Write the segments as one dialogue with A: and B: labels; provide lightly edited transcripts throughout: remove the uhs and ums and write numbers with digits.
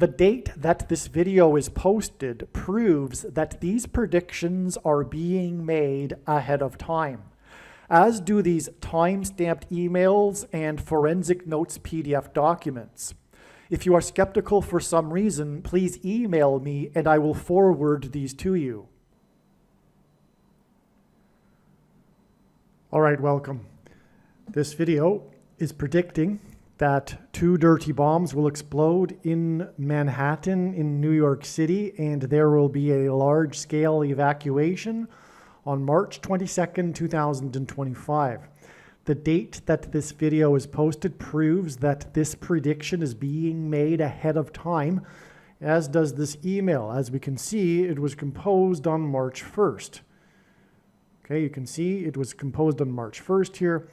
A: The date that this video is posted proves that these predictions are being made ahead of time, as do these time-stamped emails and forensic notes PDF documents. If you are skeptical for some reason, please email me and I will forward these to you. All right, welcome. This video is predicting that 2 dirty bombs will explode in Manhattan in New York City, and there will be a large-scale evacuation on March 22nd, 2025. The date that this video is posted proves that this prediction is being made ahead of time, as does this email. As we can see, it was composed on March 1st. Okay, you can see it was composed on March 1st here.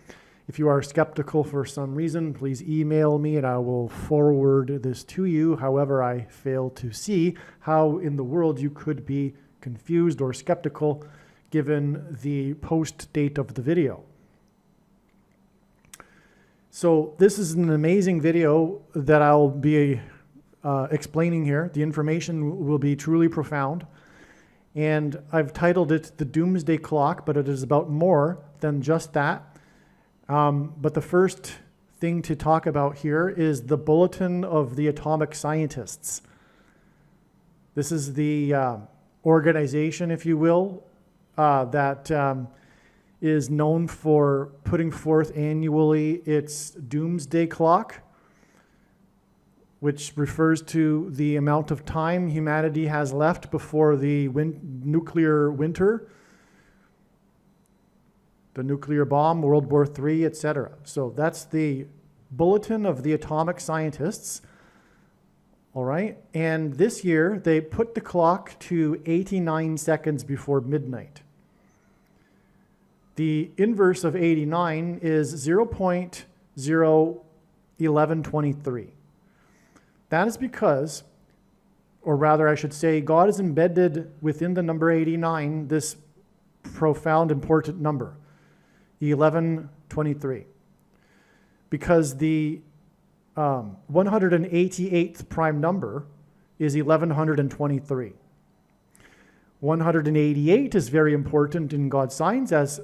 A: If you are skeptical for some reason, please email me and I will forward this to you. However, I fail to see how in the world you could be confused or skeptical given the post date of the video. So this is an amazing video that I'll be explaining here. The information will be truly profound. And I've titled it The Doomsday Clock, but it is about more than just that. But the first thing to talk about here is the Bulletin of the Atomic Scientists. This is the organization, if you will, that is known for putting forth annually its Doomsday Clock, which refers to the amount of time humanity has left before the nuclear winter, the nuclear bomb, World War III, etc. So that's the Bulletin of the Atomic Scientists. All right. And this year, they put the clock to 89 seconds before midnight. The inverse of 89 is 0.01123. That is because, or rather I should say, God has embedded within the number 89 this profound, important number, 1123. Because the 188th prime number is 1123. 188 is very important in God's signs, as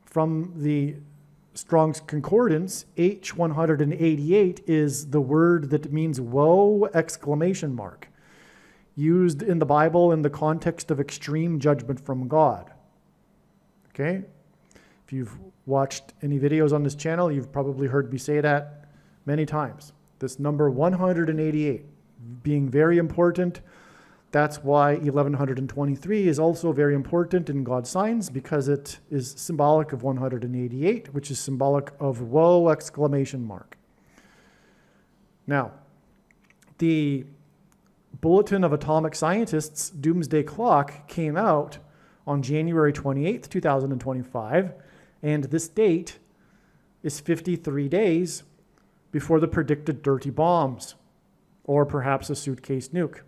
A: from the Strong's Concordance, H188 is the word that means woe, exclamation mark, used in the Bible in the context of extreme judgment from God. Okay? If you've watched any videos on this channel, you've probably heard me say that many times. This number 188 being very important. That's why 1123 is also very important in God's signs, because it is symbolic of 188, which is symbolic of woe, exclamation mark. Now, the Bulletin of Atomic Scientists Doomsday Clock came out on January 28th, 2025, and this date is 53 days before the predicted dirty bombs, or perhaps a suitcase nuke.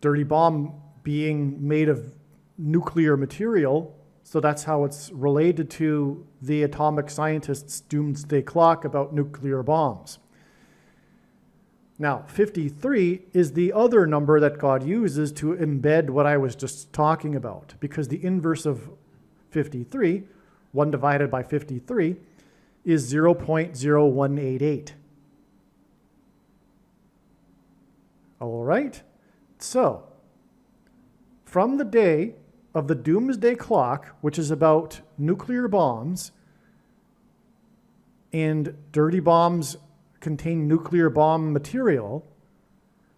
A: Dirty bomb being made of nuclear material, so that's how it's related to the atomic scientists' doomsday clock about nuclear bombs. Now, 53 is the other number that God uses to embed what I was just talking about, because the inverse of 53, 1 divided by 53, is 0.0188. All right? So, from the day of the doomsday clock, which is about nuclear bombs, and dirty bombs contain nuclear bomb material,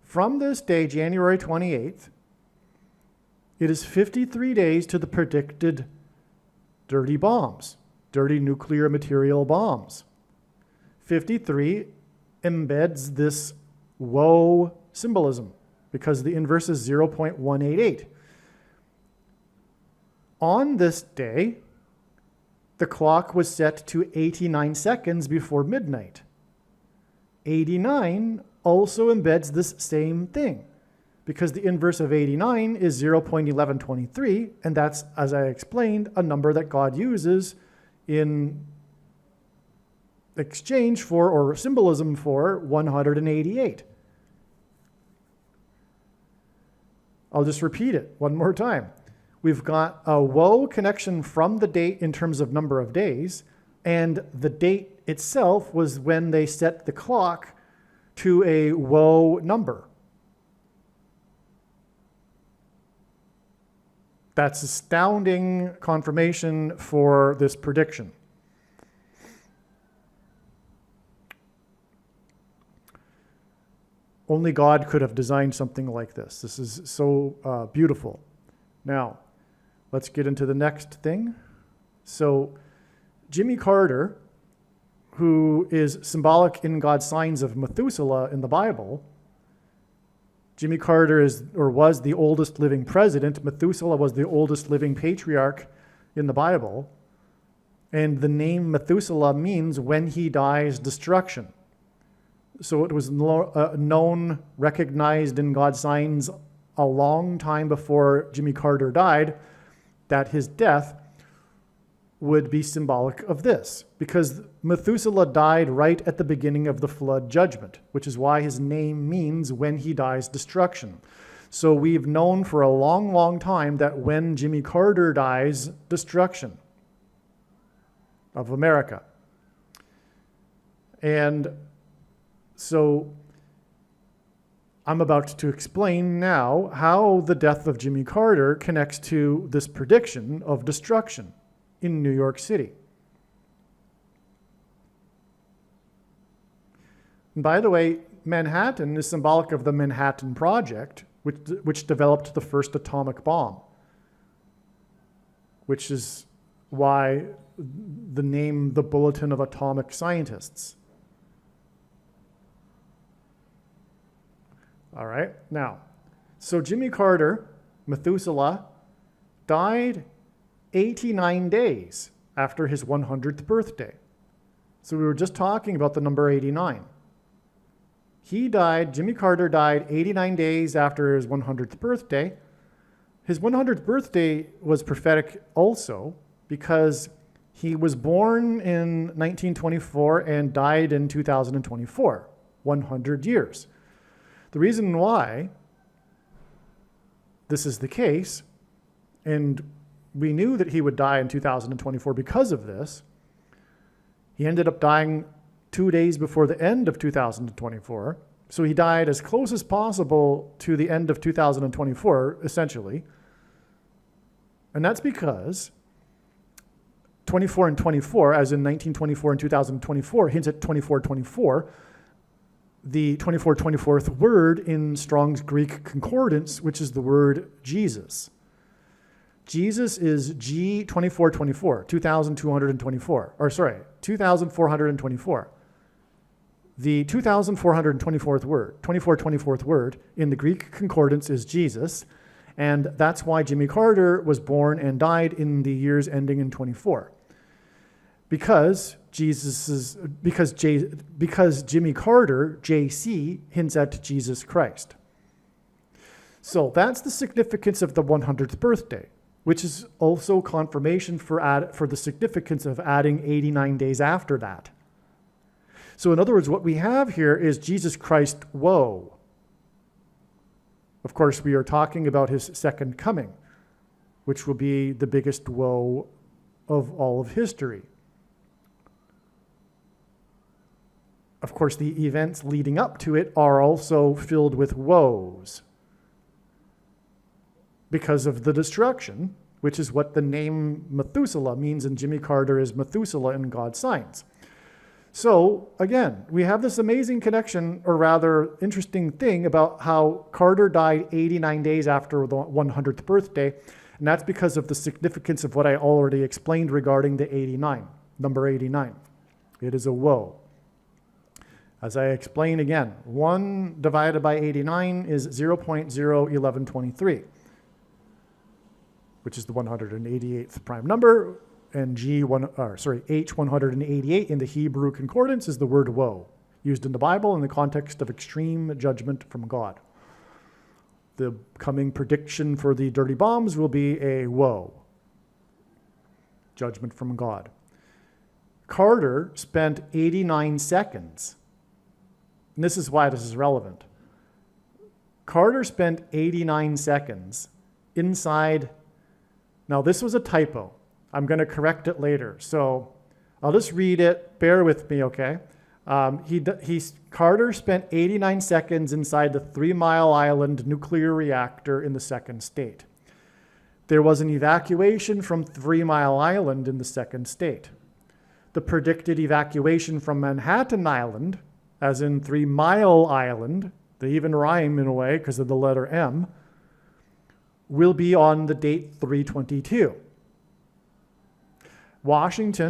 A: from this day, January 28th, it is 53 days to the predicted dirty bombs, dirty nuclear material bombs. 53 embeds this woe symbolism, because the inverse is 0.188. On this day, the clock was set to 89 seconds before midnight. 89 also embeds this same thing, because the inverse of 89 is 0.1123, and that's, as I explained, a number that God uses in exchange for, or symbolism for, 188. I'll just repeat it one more time. We've got a woe connection from the date in terms of number of days, and the date itself was when they set the clock to a woe number. That's astounding confirmation for this prediction. Only God could have designed something like this. This is so beautiful. Now, let's get into the next thing. So, Jimmy Carter, who is symbolic in God's signs of Methuselah in the Bible, Jimmy Carter is, or was, the oldest living president. Methuselah was the oldest living patriarch in the Bible. And the name Methuselah means when he dies, destruction. So it was known, recognized in God's signs a long time before Jimmy Carter died, that his death would be symbolic of this, because Methuselah died right at the beginning of the flood judgment, which is why his name means when he dies, destruction. So we've known for a long, long time that when Jimmy Carter dies, destruction of America. And so I'm about to explain now how the death of Jimmy Carter connects to this prediction of destruction in New York City. And by the way, Manhattan is symbolic of the Manhattan Project, which developed the first atomic bomb, which is why the name, the Bulletin of Atomic Scientists. All right, now, so Jimmy Carter, Methuselah, died 89 days after his 100th birthday. So we were just talking about the number 89. Jimmy Carter died 89 days after his 100th birthday. His 100th birthday was prophetic also because he was born in 1924 and died in 2024, 100 years. The reason why this is the case, and we knew that he would die in 2024 because of this. He ended up dying 2 days before the end of 2024. So he died as close as possible to the end of 2024, essentially. And that's because 24 and 24, as in 1924 and 2024, hints at 2424. The 24th word in Strong's Greek Concordance, which is the word Jesus. Jesus is G2424, 2224, or sorry, 2424. The 2424th word, 24th word in the Greek Concordance is Jesus, and that's why Jimmy Carter was born and died in the years ending in 24. Because Jimmy Carter, JC, hints at Jesus Christ. So that's the significance of the 100th birthday, which is also confirmation for the significance of adding 89 days after that. So in other words, what we have here is Jesus Christ woe. Of course, we are talking about his second coming, which will be the biggest woe of all of history. Of course, the events leading up to it are also filled with woes because of the destruction, which is what the name Methuselah means, and Jimmy Carter is Methuselah in God's signs. So, again, we have this amazing connection, or rather interesting thing about how Carter died 89 days after the 100th birthday, and that's because of the significance of what I already explained regarding the 89, number 89. It is a woe. As I explain again, 1 divided by 89 is 0.01123, which is the 188th prime number, and H188 in the Hebrew Concordance is the word woe, used in the Bible in the context of extreme judgment from God. The coming prediction for the dirty bombs will be a woe, judgment from God. Carter spent 89 seconds. And this is why this is relevant. Carter spent 89 seconds inside. Now, this was a typo. I'm going to correct it later. So I'll just read it. Bear with me, okay? Carter spent 89 seconds inside the 3 Mile Island nuclear reactor in the second state. There was an evacuation from 3 Mile Island in the second state. The predicted evacuation from Manhattan Island, as in 3 Mile Island, they even rhyme in a way because of the letter M, will be on the date 3/22.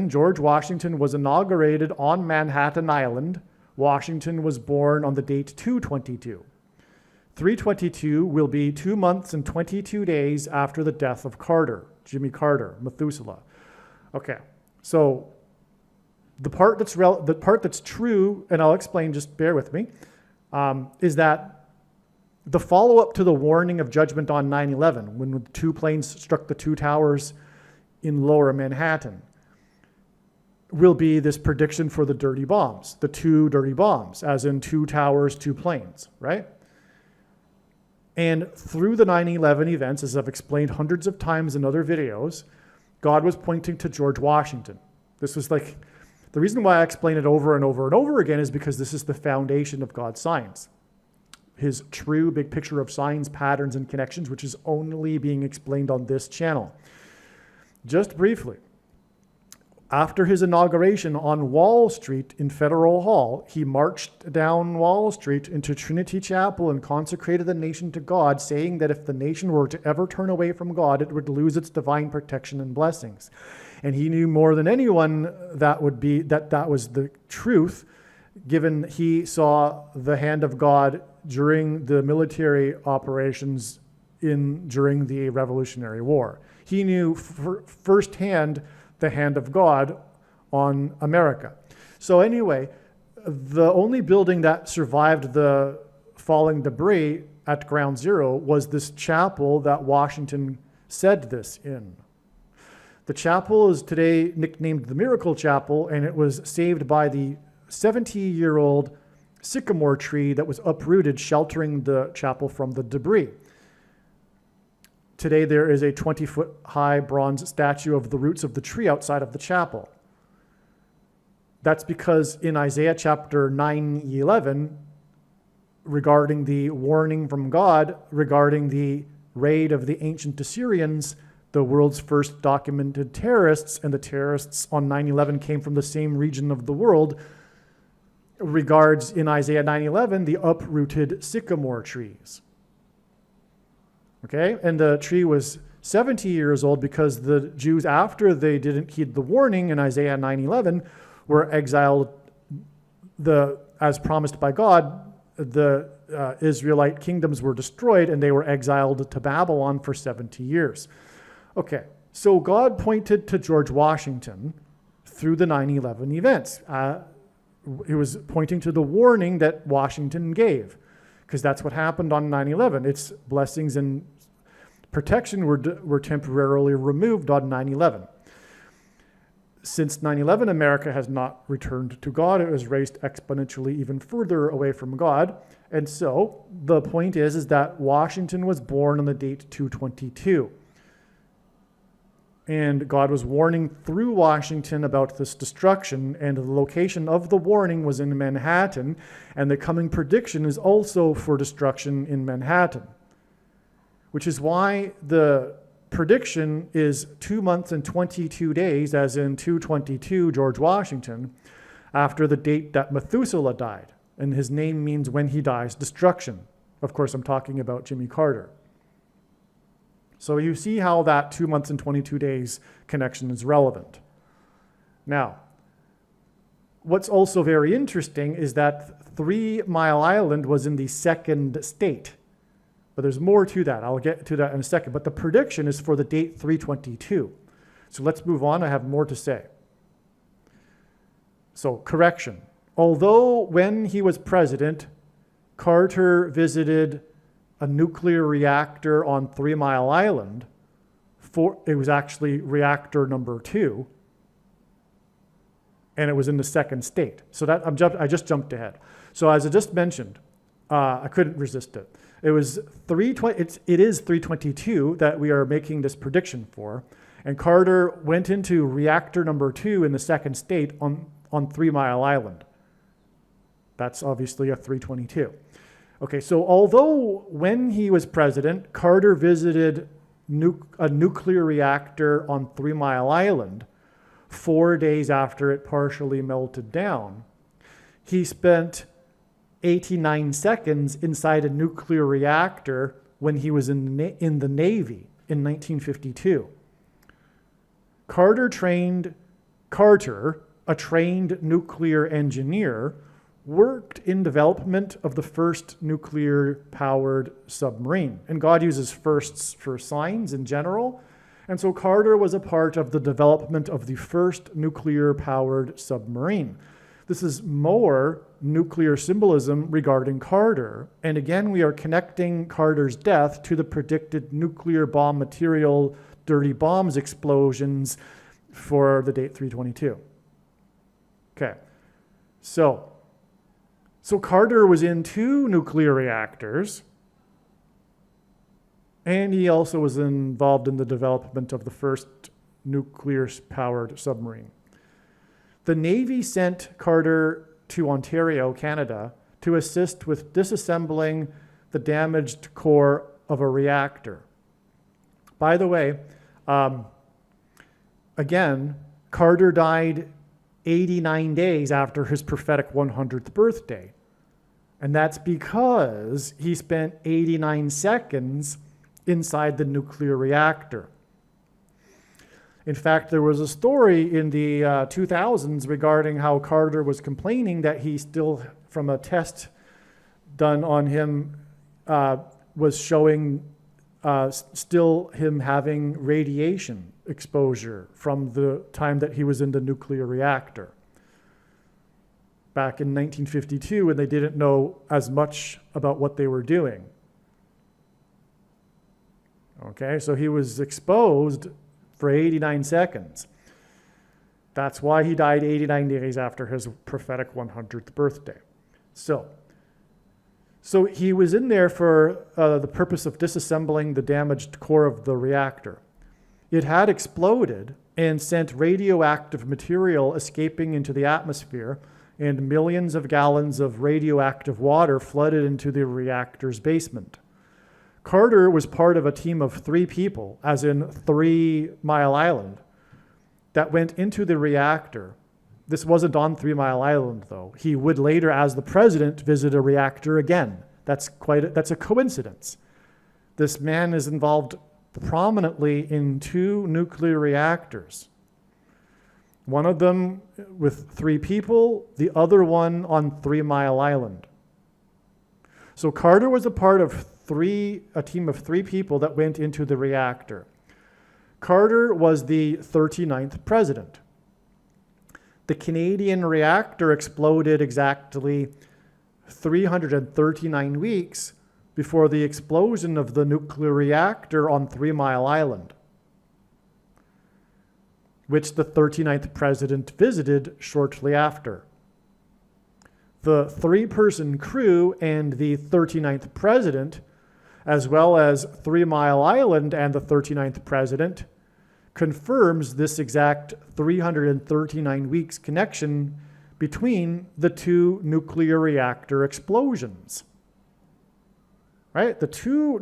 A: George Washington was inaugurated on Manhattan Island. Washington was born on the date 2/22. 3/22 will be 2 months and 22 days after the death of Carter, Jimmy Carter, Methuselah. Okay, so the part that's true, and I'll explain, just bear with me, is that the follow-up to the warning of judgment on 9/11, when the 2 planes struck the 2 towers in lower Manhattan, will be this prediction for the dirty bombs, the 2 dirty bombs, as in 2 towers, 2 planes, right? And through the 9/11 events, as I've explained hundreds of times in other videos, God was pointing to George Washington. This was like, the reason why I explain it over and over and over again is because this is the foundation of God's signs. His true big picture of signs, patterns, and connections, which is only being explained on this channel. Just briefly, after his inauguration on Wall Street in Federal Hall, he marched down Wall Street into Trinity Chapel and consecrated the nation to God, saying that if the nation were to ever turn away from God, it would lose its divine protection and blessings. And he knew more than anyone that was the truth, given he saw the hand of God during the military operations during the Revolutionary War. He knew firsthand the hand of God on America. So anyway, the only building that survived the falling debris at Ground Zero was this chapel that Washington said this in. The chapel is today nicknamed the Miracle Chapel, and it was saved by the 70-year-old sycamore tree that was uprooted, sheltering the chapel from the debris. Today, there is a 20-foot high bronze statue of the roots of the tree outside of the chapel. That's because in Isaiah chapter 9:11, regarding the warning from God regarding the raid of the ancient Assyrians, the world's first documented terrorists, and the terrorists on 9/11 came from the same region of the world, regards in Isaiah 9:11 the uprooted sycamore trees. Okay, and the tree was 70 years old because the Jews, after they didn't heed the warning in Isaiah 9:11, were exiled. As promised by God, the Israelite kingdoms were destroyed and they were exiled to Babylon for 70 years. Okay, so God pointed to George Washington through the 9/11 events. He was pointing to the warning that Washington gave, because that's what happened on 9/11. Its blessings and protection were temporarily removed on 9/11. Since 9/11, America has not returned to God. It was raised exponentially even further away from God. And so the point is that Washington was born on the date 2/22. And God was warning through Washington about this destruction, and the location of the warning was in Manhattan, and the coming prediction is also for destruction in Manhattan, which is why the prediction is 2 months and 22 days, as in 2/22 George Washington, after the date that Methuselah died. And his name means when he dies, destruction. Of course, I'm talking about Jimmy Carter. So you see how that 2 months and 22 days connection is relevant. Now, what's also very interesting is that 3 Mile Island was in the second state. But there's more to that. I'll get to that in a second. But the prediction is for the date 3/22. So let's move on. I have more to say. So, correction. Although when he was president, Carter visited a nuclear reactor on 3 Mile Island, it was actually reactor number 2. and it was in the second state. So that I just jumped ahead. So as I just mentioned, I couldn't resist it. It was 320. It is 322 that we are making this prediction for, and Carter went into reactor number 2 in the second state on 3 Mile Island. That's obviously a 322. Okay, so although when he was president, Carter visited a nuclear reactor on 3 Mile Island 4 days after it partially melted down, he spent 89 seconds inside a nuclear reactor when he was in the Navy in 1952. Carter, a trained nuclear engineer, worked in development of the first nuclear-powered submarine. And God uses firsts for signs in general. And so Carter was a part of the development of the first nuclear-powered submarine. This is more nuclear symbolism regarding Carter. And again, we are connecting Carter's death to the predicted nuclear bomb material, dirty bombs explosions for the date 322. Okay, so Carter was in 2 nuclear reactors, and he also was involved in the development of the first nuclear-powered submarine. The Navy sent Carter to Ontario, Canada, to assist with disassembling the damaged core of a reactor. By the way, again, Carter died 89 days after his prophetic 100th birthday. And that's because he spent 89 seconds inside the nuclear reactor. In fact, there was a story in the 2000s regarding how Carter was complaining that he still, from a test done on him, was showing still him having radiation exposure from the time that he was in the nuclear reactor. Back in 1952, when they didn't know as much about what they were doing. Okay, so he was exposed for 89 seconds. That's why he died 89 days after his prophetic 100th birthday. So he was in there for the purpose of disassembling the damaged core of the reactor. It had exploded and sent radioactive material escaping into the atmosphere, and millions of gallons of radioactive water flooded into the reactor's basement. Carter was part of a team of 3 people, as in 3 Mile Island, that went into the reactor. This wasn't on 3 Mile Island, though. He would later, as the president, visit a reactor again. That's a coincidence. This man is involved prominently in 2 nuclear reactors. One of them with 3 people, the other one on 3 Mile Island. So Carter was a part of a team of 3 people that went into the reactor. Carter was the 39th president. The Canadian reactor exploded exactly 339 weeks before the explosion of the nuclear reactor on 3 Mile Island, which the 39th president visited shortly after. The 3-person crew and the 39th president, as well as 3 Mile Island and the 39th president, confirms this exact 339 weeks connection between the 2 nuclear reactor explosions. Right? The 2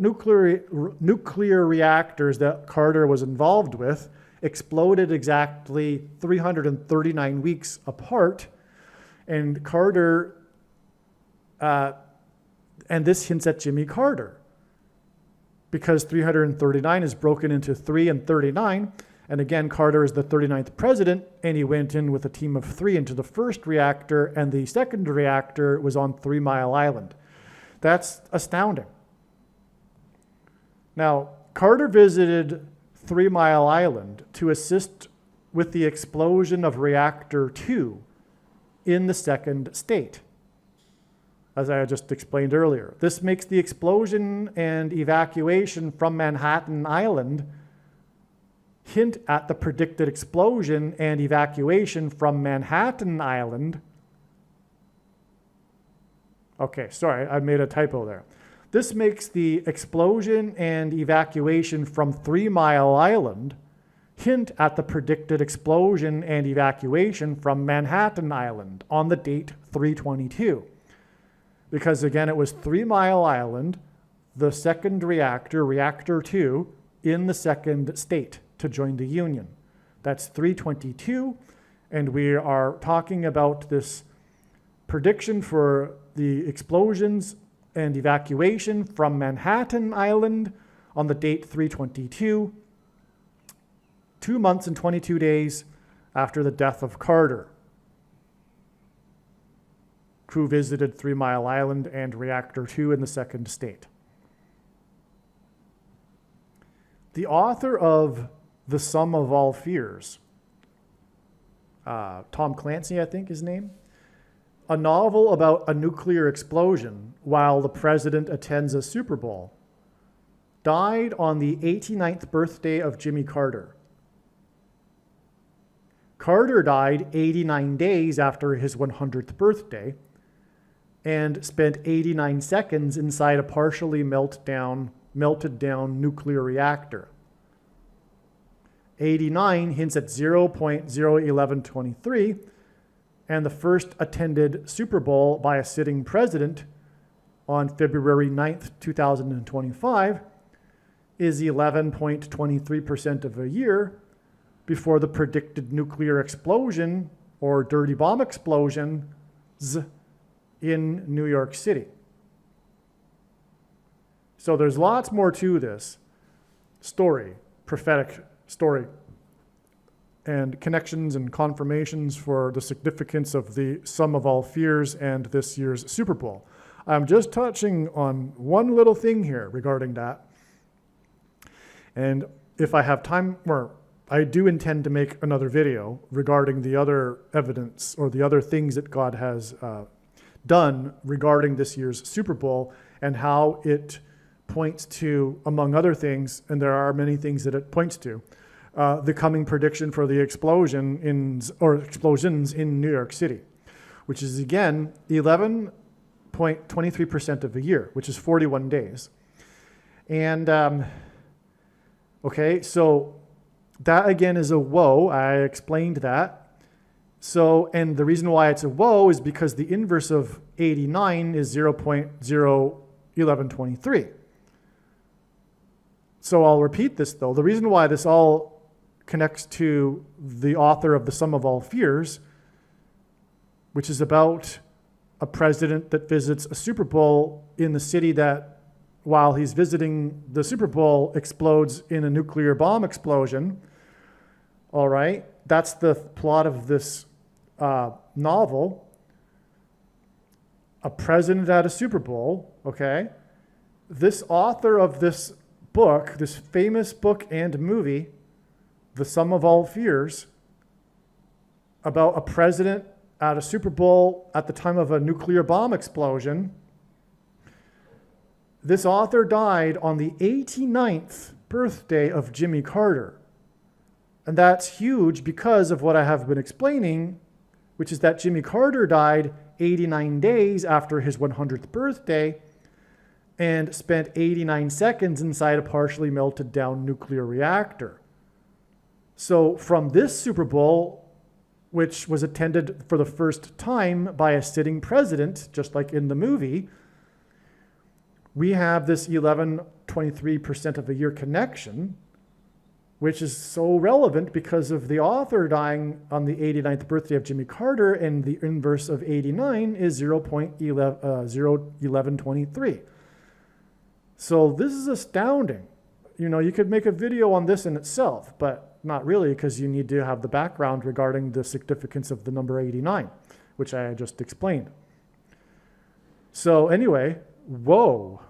A: nuclear reactors that Carter was involved with exploded exactly 339 weeks apart, and Carter, and this hints at Jimmy Carter, because 339 is broken into 3 and 39, and again, Carter is the 39th president, and he went in with a team of 3 into the first reactor, and the second reactor was on 3 Mile Island. That's astounding. Now, Carter visited 3 Mile Island to assist with the explosion of Reactor 2 in the second state, as I just explained earlier. This makes the explosion and evacuation from Manhattan Island hint at the predicted explosion and evacuation from Manhattan Island. Okay, sorry, I made a typo there. This makes the explosion and evacuation from 3 Mile Island hint at the predicted explosion and evacuation from Manhattan Island on the date 3/22. Because again, it was 3 Mile Island, the second reactor, reactor 2, in the second state to join the Union. That's 3/22, and we are talking about this prediction for the explosions and evacuation from Manhattan Island on the date 3/22, 2 months and 22 days after the death of Carter. Crew visited 3 Mile Island and Reactor 2 in the second state. The author of The Sum of All Fears, Tom Clancy, I think his name, a novel about a nuclear explosion while the president attends a Super Bowl, died on the 89th birthday of Jimmy Carter. Carter died 89 days after his 100th birthday and spent 89 seconds inside a partially melted down nuclear reactor. 89 hints at 0.01123, and the first attended Super Bowl by a sitting president on February 9th, 2025 is 11.23% of a year before the predicted nuclear explosion or dirty bomb explosions in New York City. So there's lots more to this story, prophetic story, and connections and confirmations for the significance of the Sum of All Fears and this year's Super Bowl. I'm just touching on one little thing here regarding that. And if I have time, or I do intend to make another video regarding the other evidence or the other things that God has done regarding this year's Super Bowl and how it points to, among other things, and there are many things that it points to, the coming prediction for the explosions in New York City, which is again 11.23% of a year, which is 41 days. And okay, so that again is a woe. I explained that. So, and the reason why it's a woe is because the inverse of 89 is 0.01123. So I'll repeat this though. The reason why this all connects to the author of The Sum of All Fears, which is about a president that visits a Super Bowl in the city that, while he's visiting the Super Bowl, explodes in a nuclear bomb explosion. All right, that's the plot of this novel. A president at a Super Bowl, okay? This author of this book, this famous book and movie, The Sum of All Fears, about a president at a Super Bowl at the time of a nuclear bomb explosion. This author died on the 89th birthday of Jimmy Carter. And that's huge because of what I have been explaining, which is that Jimmy Carter died 89 days after his 100th birthday and spent 89 seconds inside a partially melted down nuclear reactor. So from this Super Bowl, which was attended for the first time by a sitting president, just like in the movie, we have this 11.23% of a year connection, which is so relevant because of the author dying on the 89th birthday of Jimmy Carter, and the inverse of 89 is 0.1123. So this is astounding. You know, you could make a video on this in itself, but not really, because you need to have the background regarding the significance of the number 89, which I just explained. So anyway, whoa.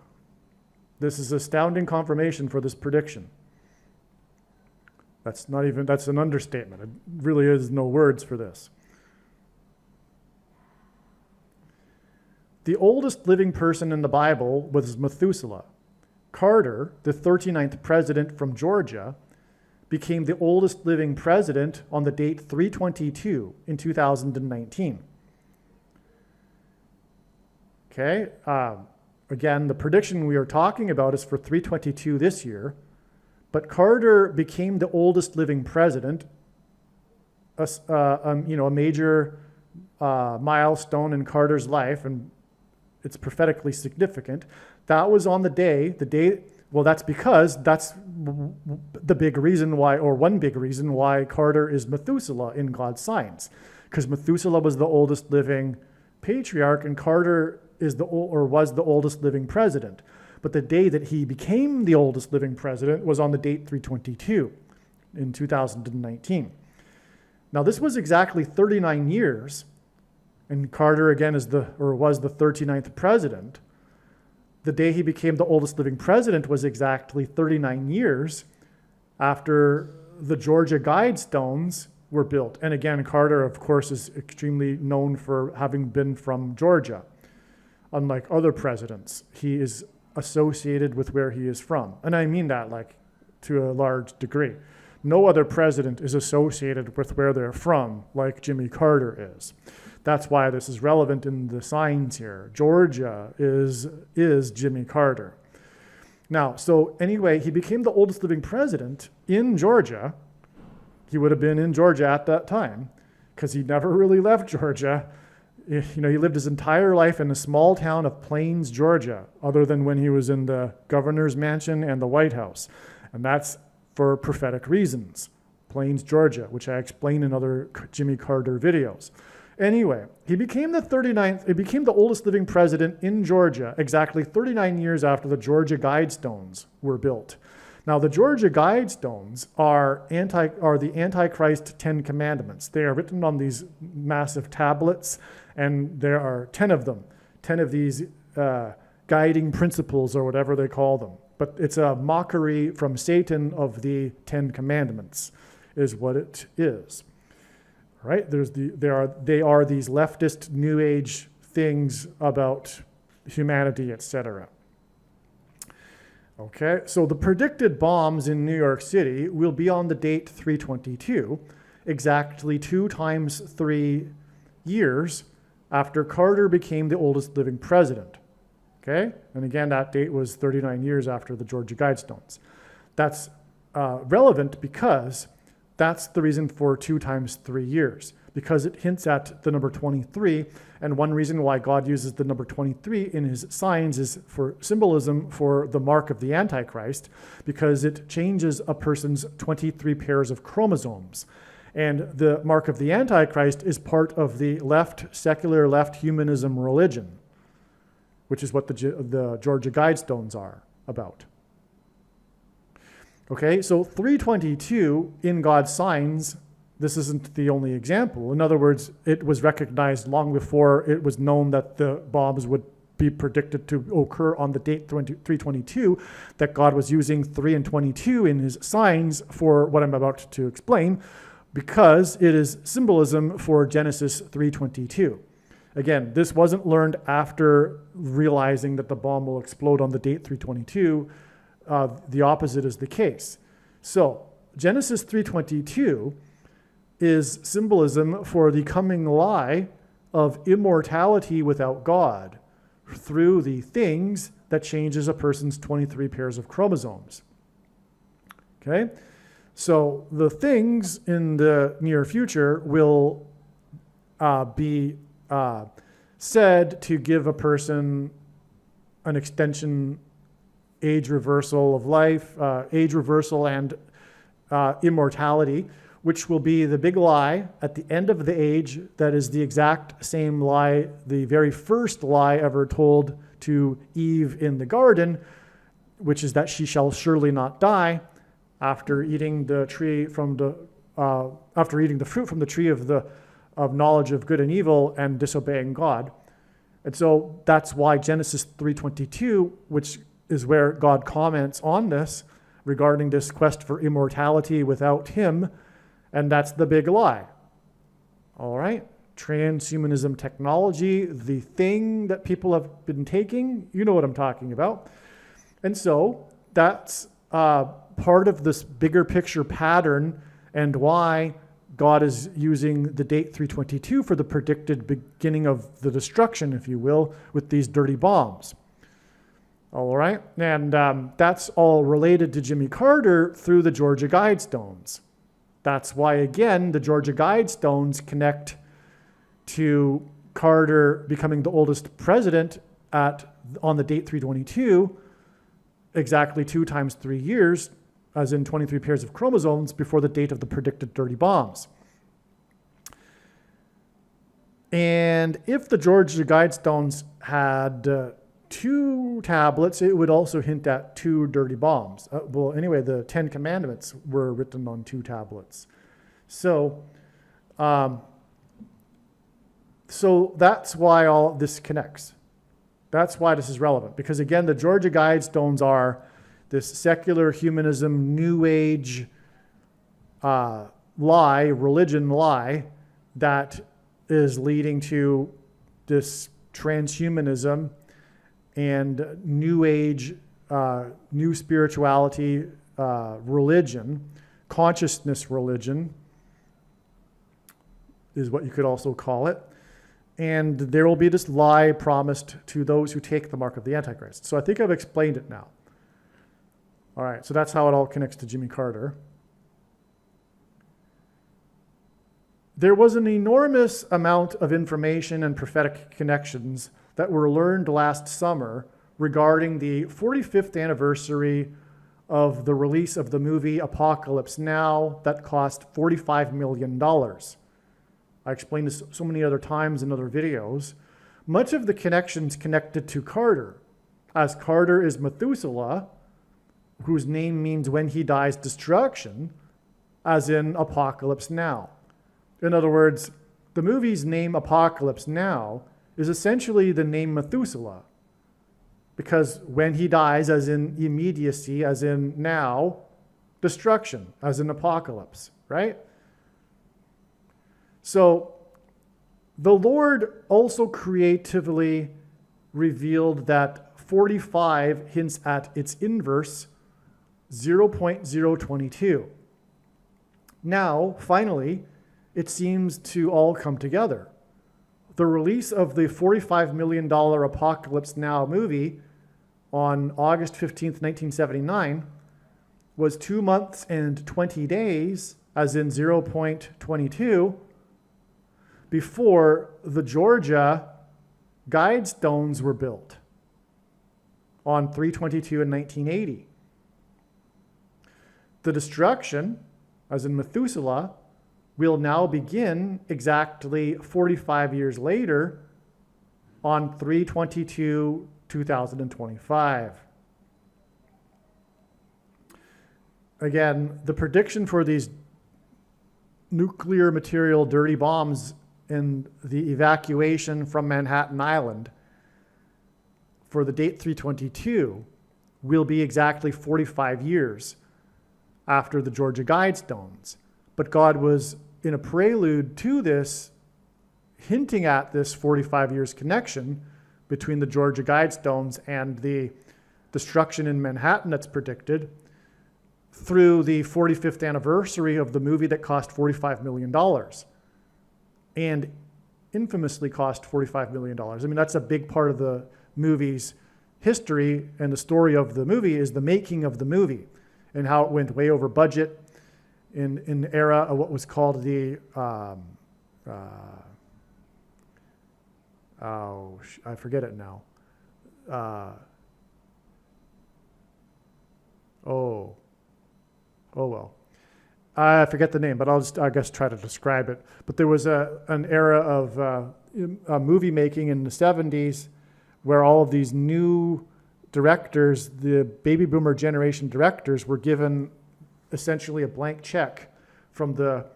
A: This is astounding confirmation for this prediction. That's an understatement. It really is no words for this. The oldest living person in the Bible was Methuselah. Carter, the 39th president from Georgia, became the oldest living president on the date 3/22 in 2019. Okay, again, the prediction we are talking about is for 3/22 this year, but Carter became the oldest living president, a major milestone in Carter's life, and it's prophetically significant. That was on the day, well, that's because that's the big reason why, or one big reason why Carter is Methuselah in God's signs, because Methuselah was the oldest living patriarch, and Carter was the oldest living president. But the day that he became the oldest living president was on the date 3/22 in 2019. Now, this was exactly 39 years, and Carter again was the 39th president. The day he became the oldest living president was exactly 39 years after the Georgia Guidestones were built. And again, Carter, of course, is extremely known for having been from Georgia. Unlike other presidents, he is associated with where he is from. And I mean that to a large degree. No other president is associated with where they're from like Jimmy Carter is. That's why this is relevant in the signs here. Georgia is Jimmy Carter. Now, so anyway, he became the oldest living president in Georgia. He would have been in Georgia at that time because he never really left Georgia. He lived his entire life in a small town of Plains, Georgia, other than when he was in the governor's mansion and the White House. And that's for prophetic reasons. Plains, Georgia, which I explain in other Jimmy Carter videos. Anyway, he became the oldest living president in Georgia exactly 39 years after the Georgia Guidestones were built. Now, the Georgia Guidestones are the Antichrist 10 Commandments. They are written on these massive tablets, and there are 10 of them, 10 of these guiding principles or whatever they call them. But it's a mockery from Satan of the 10 Commandments, is what it is. Right? They are these leftist New Age things about humanity, etc. Okay, so the predicted bombs in New York City will be on the date 3/22, exactly 2 times 3 years after Carter became the oldest living president. Okay, and again, that date was 39 years after the Georgia Guidestones. That's relevant because that's the reason for 2 times 3 years, because it hints at the number 23. And one reason why God uses the number 23 in his signs is for symbolism for the mark of the Antichrist, because it changes a person's 23 pairs of chromosomes. And the mark of the Antichrist is part of the secular left humanism religion, which is what the Georgia Guidestones are about. Okay, so 3/22 in God's signs, this isn't the only example. In other words, it was recognized long before it was known that the bombs would be predicted to occur on the date 3/22, that God was using 3 and 22 in his signs for what I'm about to explain, because it is symbolism for Genesis 3:22. Again, this wasn't learned after realizing that the bomb will explode on the date 3/22. The opposite is the case. So Genesis 3:22 is symbolism for the coming lie of immortality without God through the things that changes a person's 23 pairs of chromosomes. Okay? So the things in the near future will be said to give a person an extension, age reversal of life, age reversal and immortality, which will be the big lie at the end of the age. That is the exact same lie, the very first lie ever told to Eve in the garden, which is that she shall surely not die after eating the fruit from the tree of knowledge of good and evil and disobeying God. And so that's why Genesis 3:22, which is where God comments on this regarding this quest for immortality without him, and that's the big lie. All right? Transhumanism technology, the thing that people have been taking, you know what I'm talking about. And so that's part of this bigger picture pattern and why God is using the date 322 for the predicted beginning of the destruction, if you will, with these dirty bombs. All right, and that's all related to Jimmy Carter through the Georgia Guidestones. That's why, again, the Georgia Guidestones connect to Carter becoming the oldest president on the date 322, exactly 2 times 3 years, as in 23 pairs of chromosomes before the date of the predicted dirty bombs. And if the Georgia Guidestones had 2 tablets, it would also hint at 2 dirty bombs. Well, anyway, the 10 Commandments were written on 2 tablets. So that's why all this connects. That's why this is relevant. Because again, the Georgia Guidestones are this secular humanism, New Age religion lie that is leading to this transhumanism and New Age, new spirituality religion, consciousness religion is what you could also call it. And there will be this lie promised to those who take the mark of the Antichrist. So I think I've explained it now. All right, so that's how it all connects to Jimmy Carter. There was an enormous amount of information and prophetic connections that were learned last summer regarding the 45th anniversary of the release of the movie Apocalypse Now that cost $45 million. I explained this so many other times in other videos. Much of the connections connected to Carter, as Carter is Methuselah, whose name means when he dies destruction, as in Apocalypse Now. In other words, the movie's name Apocalypse Now is essentially the name Methuselah, because when he dies, as in immediacy, as in now, destruction, as in apocalypse, right? So the Lord also creatively revealed that 45 hints at its inverse, 0.022. Now, finally, it seems to all come together. The release of the $45 million Apocalypse Now movie on August 15th, 1979 was 2 months and 20 days, as in 0.22, before the Georgia Guidestones were built on 3/22 in 1980. The destruction, as in Methuselah, will now begin exactly 45 years later on 3/22/2025. Again, the prediction for these nuclear material dirty bombs and the evacuation from Manhattan Island for the date 3/22 will be exactly 45 years after the Georgia Guidestones. But God was, in a prelude to this, hinting at this 45 years connection between the Georgia Guidestones and the destruction in Manhattan that's predicted through the 45th anniversary of the movie that cost $45 million and infamously cost $45 million. I mean, that's a big part of the movie's history, and the story of the movie is the making of the movie and how it went way over budget in the era of what was called the, I forget it now. Oh well. I forget the name, but I'll just, I guess, try to describe it. But there was an era of movie making in the 70s where all of these new directors, the baby boomer generation directors, were given essentially a blank check from the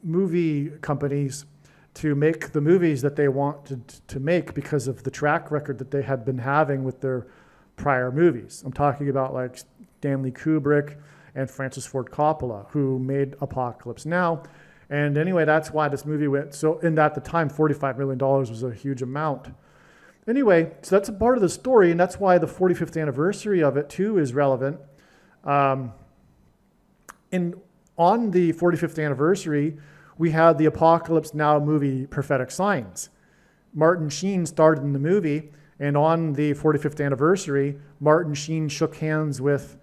A: movie companies to make the movies that they wanted to make because of the track record that they had been having with their prior movies. I'm talking about like Stanley Kubrick and Francis Ford Coppola, who made Apocalypse Now. And anyway, that's why this movie went so, and at the time, $45 million was a huge amount. Anyway, so that's a part of the story, and that's why the 45th anniversary of it too is relevant. On the 45th anniversary, we had the Apocalypse Now movie, Prophetic Signs. Martin Sheen starred in the movie, and on the 45th anniversary, Martin Sheen shook hands with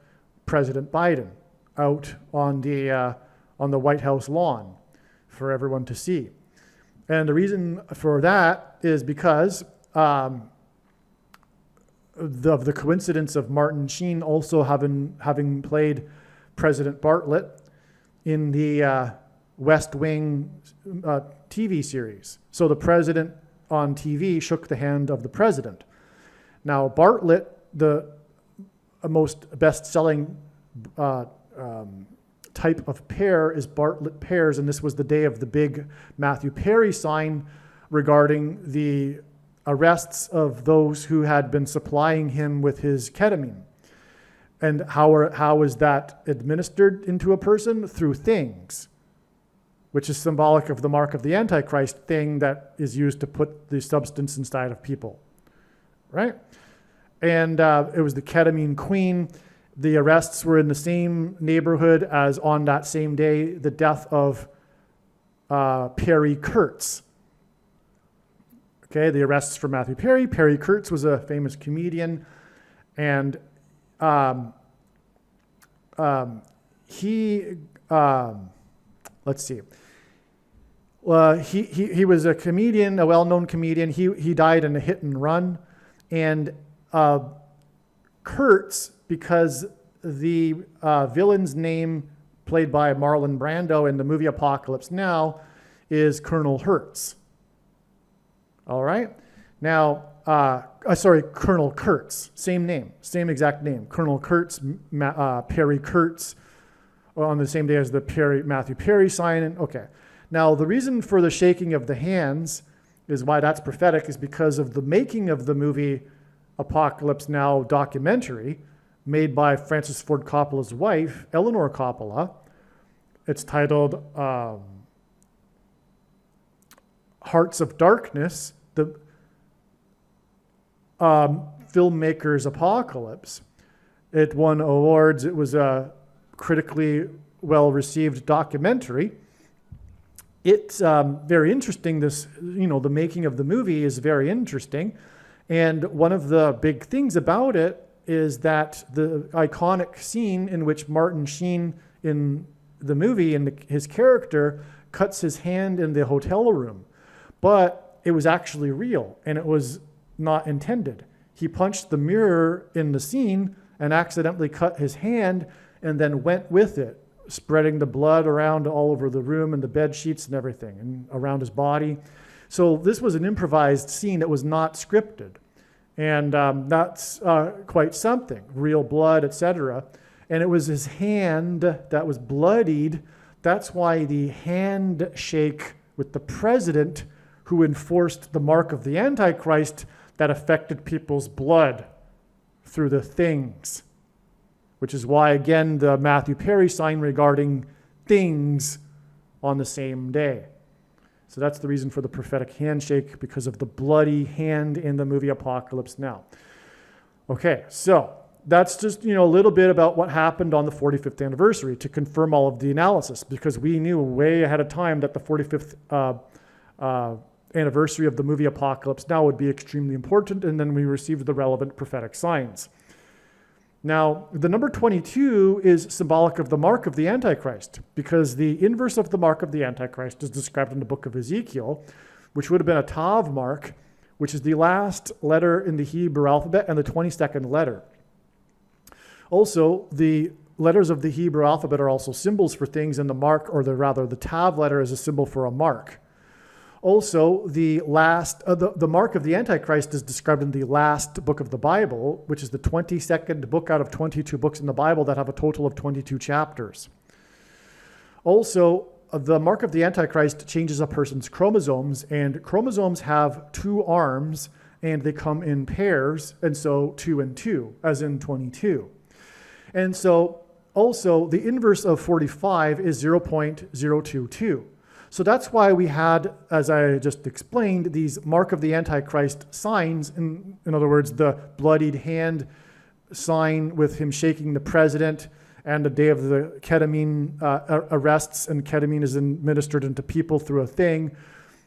A: President Biden out on the White House lawn for everyone to see. And the reason for that is because of the coincidence of Martin Sheen also having played President Bartlett in the West Wing TV series. So the president on TV shook the hand of the president. Now Bartlett, the most best-selling type of pear is Bartlett pears, and this was the day of the big Matthew Perry sign regarding the arrests of those who had been supplying him with his ketamine. And how is that administered into a person? Through things, which is symbolic of the mark of the Antichrist, thing that is used to put the substance inside of people, right? And it was the ketamine queen. The arrests were in the same neighborhood as on that same day, the death of Perry Kurtz. Okay, the arrests for Matthew Perry. Perry Kurtz was a famous comedian, and he let's see. He was a comedian, a well-known comedian. He died in a hit and run, and Kurtz, because the villain's name, played by Marlon Brando in the movie Apocalypse Now, is Colonel Hertz. All right? Now, Colonel Kurtz, same name, same exact name. Colonel Kurtz, Perry Kurtz, on the same day as the Matthew Perry sign. Okay. Now, the reason for the shaking of the hands is why that's prophetic is because of the making of the movie Apocalypse Now documentary made by Francis Ford Coppola's wife, Eleanor Coppola. It's titled Hearts of Darkness, the filmmaker's apocalypse. It won awards. It was a critically well-received documentary. It's very interesting. The making of the movie is very interesting. And one of the big things about it is that the iconic scene in which Martin Sheen in the movie and his character cuts his hand in the hotel room. But it was actually real, and it was not intended. He punched the mirror in the scene and accidentally cut his hand and then went with it, spreading the blood around all over the room and the bed sheets and everything and around his body. So this was an improvised scene that was not scripted. And that's quite something, real blood, etc. And it was his hand that was bloodied. That's why the handshake with the president who enforced the mark of the Antichrist that affected people's blood through the things, which is why, again, the Matthew Perry sign regarding things on the same day. So that's the reason for the prophetic handshake, because of the bloody hand in the movie Apocalypse Now. Okay, so that's just a little bit about what happened on the 45th anniversary to confirm all of the analysis, because we knew way ahead of time that the 45th anniversary of the movie Apocalypse Now would be extremely important, and then we received the relevant prophetic signs. Now, the number 22 is symbolic of the mark of the Antichrist, because the inverse of the mark of the Antichrist is described in the book of Ezekiel, which would have been a Tav mark, which is the last letter in the Hebrew alphabet and the 22nd letter. Also, the letters of the Hebrew alphabet are also symbols for things, and the mark, or the Tav letter, is a symbol for a mark. Also, the mark of the Antichrist is described in the last book of the Bible, which is the 22nd book out of 22 books in the Bible that have a total of 22 chapters. Also, the mark of the Antichrist changes a person's chromosomes, and chromosomes have 2 arms, and they come in pairs, and so 2 and 2, as in 22. And so, also, the inverse of 45 is 0.022. So that's why we had, as I just explained, these mark of the Antichrist signs. In other words, the bloodied hand sign with him shaking the president, and the day of the ketamine arrests, and ketamine is administered into people through a thing.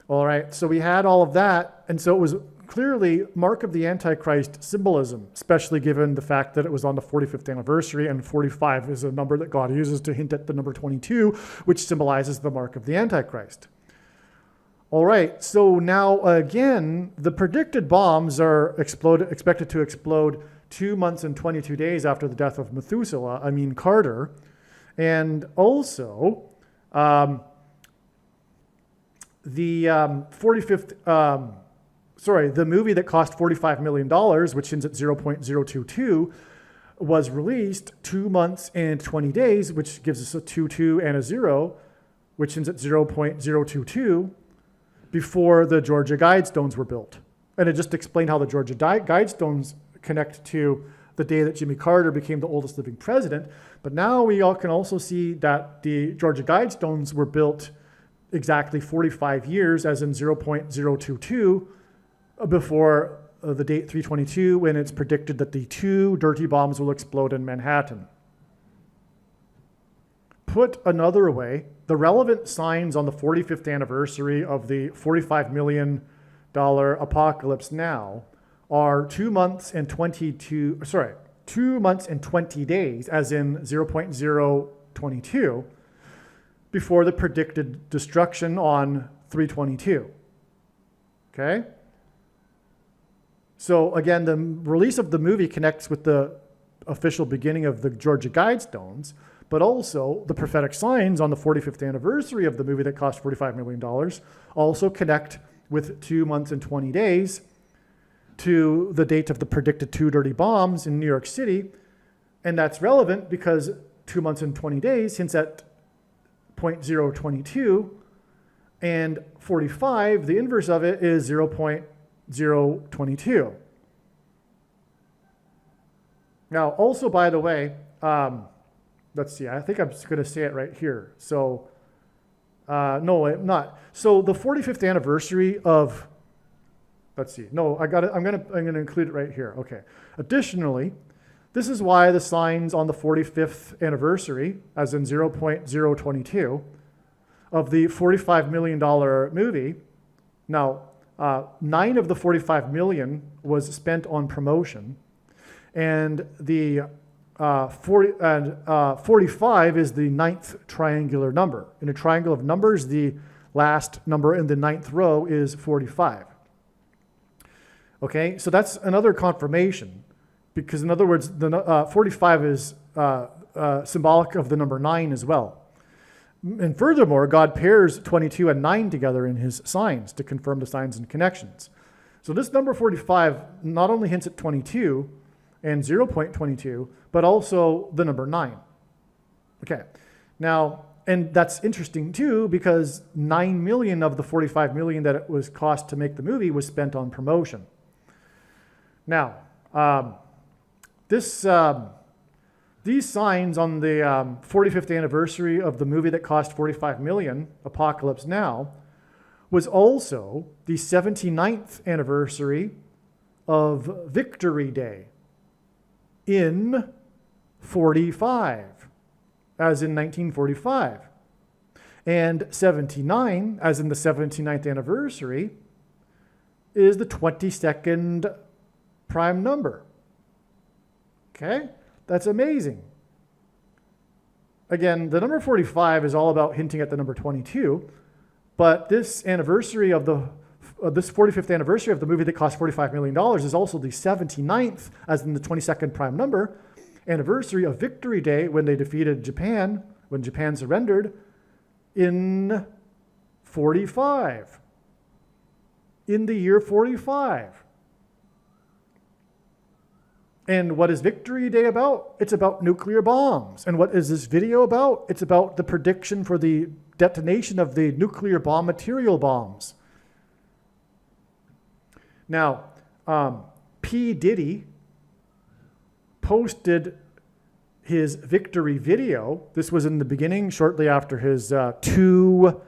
A: All right, so we had all of that, and so it was clearly mark of the Antichrist symbolism, especially given the fact that it was on the 45th anniversary, and 45 is a number that God uses to hint at the number 22, which symbolizes the mark of the Antichrist. All right, so now again, the predicted bombs are expected to explode 2 months and 22 days after the death of Carter. And also, the 45th, the movie that cost $45 million, which ends at 0.022, was released 2 months and 20 days, which gives us a 2 and a 0, which ends at 0.022, before the Georgia Guidestones were built. And it just explained how the Georgia Guidestones connect to the day that Jimmy Carter became the oldest living president. But now we all can also see that the Georgia Guidestones were built exactly 45 years, as in 0.022, before the date 322, when it's predicted that the 2 dirty bombs will explode in Manhattan. Put another way, the relevant signs on the 45th anniversary of the $45 million Apocalypse Now are 2 months and 20 days, as in 0.022, before the predicted destruction on 322. Okay? So again, the release of the movie connects with the official beginning of the Georgia Guidestones, but also the prophetic signs on the 45th anniversary of the movie that cost $45 million also connect with 2 months and 20 days to the date of the predicted 2 dirty bombs in New York City. And that's relevant because 2 months and 20 days hints at 0.022, and 45, the inverse of it, is 0.022. Now, also, by the way, let's see, I think I'm just going to say it right here. So, no, I'm not. So the 45th anniversary of, let's see, no, I got it. I'm going to include it right here. Okay. Additionally, this is why the signs on the 45th anniversary, as in 0.022, of the $45 million movie. Now, 9 of the $45 million was spent on promotion, and the 45 is the 9th triangular number. In a triangle of numbers, the last number in the 9th row is 45. Okay, so that's another confirmation, because in other words, the 45 is symbolic of the number 9 as well. And furthermore, God pairs 22 and 9 together in his signs to confirm the signs and connections. So this number 45 not only hints at 22 and 0.22, but also the number 9. Okay, now, and that's interesting too, because 9 million of the 45 million that it was cost to make the movie was spent on promotion. Now, these signs on the 45th anniversary of the movie that cost $45 million, Apocalypse Now, was also the 79th anniversary of Victory Day in 45, as in 1945. And 79, as in the 79th anniversary, is the 22nd prime number. Okay? That's amazing. Again, the number 45 is all about hinting at the number 22, but this anniversary of this 45th anniversary of the movie that cost $45 million is also the 79th, as in the 22nd prime number, anniversary of Victory Day, when they defeated Japan, when Japan surrendered in 45, in the year 45. And what is Victory Day about? It's about nuclear bombs. And what is this video about? It's about the prediction for the detonation of the nuclear bomb material bombs. Now, P. Diddy posted his victory video. This was in the beginning, shortly after his 2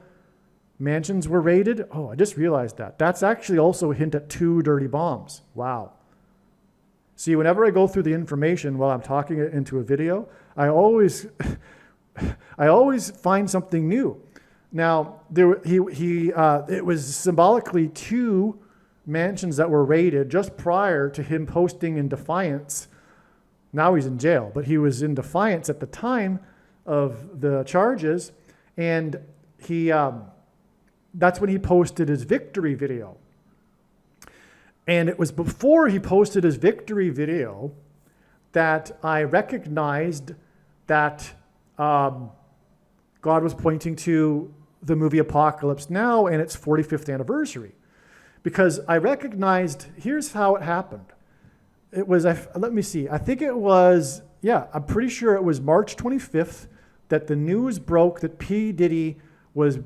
A: mansions were raided. Oh, I just realized that. That's actually also a hint at 2 dirty bombs. Wow. See, whenever I go through the information while I'm talking it into a video, I always find something new. Now, it was symbolically 2 mansions that were raided just prior to him posting in defiance. Now he's in jail, but he was in defiance at the time of the charges, and that's when he posted his victory video. And it was before he posted his victory video that I recognized that God was pointing to the movie Apocalypse Now and its 45th anniversary. Because I recognized, here's how it happened. It was, let me see, I think it was, I'm pretty sure it was March 25th that the news broke that P. Diddy was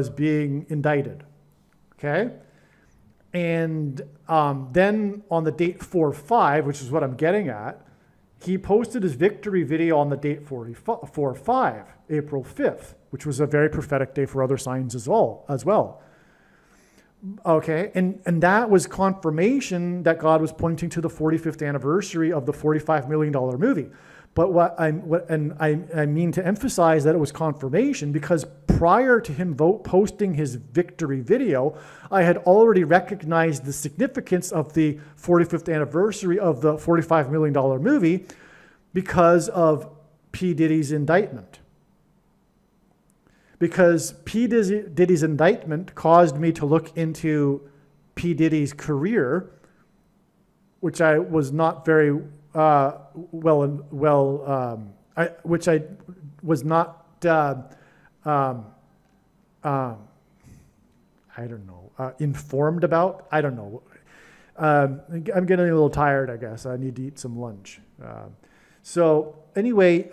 A: being indicted, okay? And then on the date 4/5, which is what I'm getting at, he posted his victory video on the date 4/5, April 5th, which was a very prophetic day for other signs as well. Okay, and that was confirmation that God was pointing to the 45th anniversary of the $45 million movie. But I mean to emphasize that it was confirmation because prior to him posting his victory video, I had already recognized the significance of the 45th anniversary of the $45 million movie because of P. Diddy's indictment. Because P. Diddy's indictment caused me to look into P. Diddy's career, which I was not very I was not, informed about. I don't know. I'm getting a little tired, I guess. I need to eat some lunch. So anyway,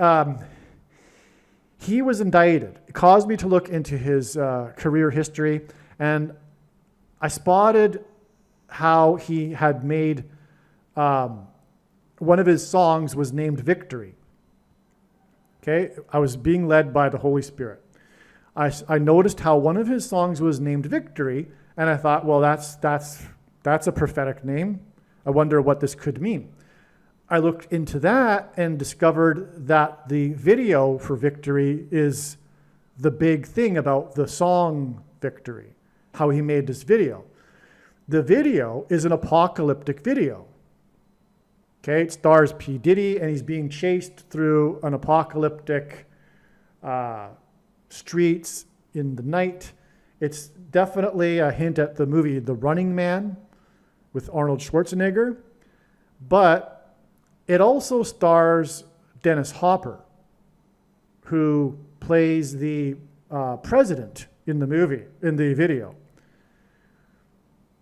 A: he was indicted. It caused me to look into his career history, and I spotted how he had made one of his songs was named Victory. Okay, I was being led by the Holy Spirit. I noticed how one of his songs was named Victory, and I thought, well, that's a prophetic name. I wonder what this could mean. I looked into that and discovered that the video for Victory is the big thing about the song Victory, how he made this video. The video is an apocalyptic video. Okay, it stars P. Diddy, and he's being chased through an apocalyptic streets in the night. It's definitely a hint at the movie The Running Man with Arnold Schwarzenegger, but it also stars Dennis Hopper, who plays the president in the video.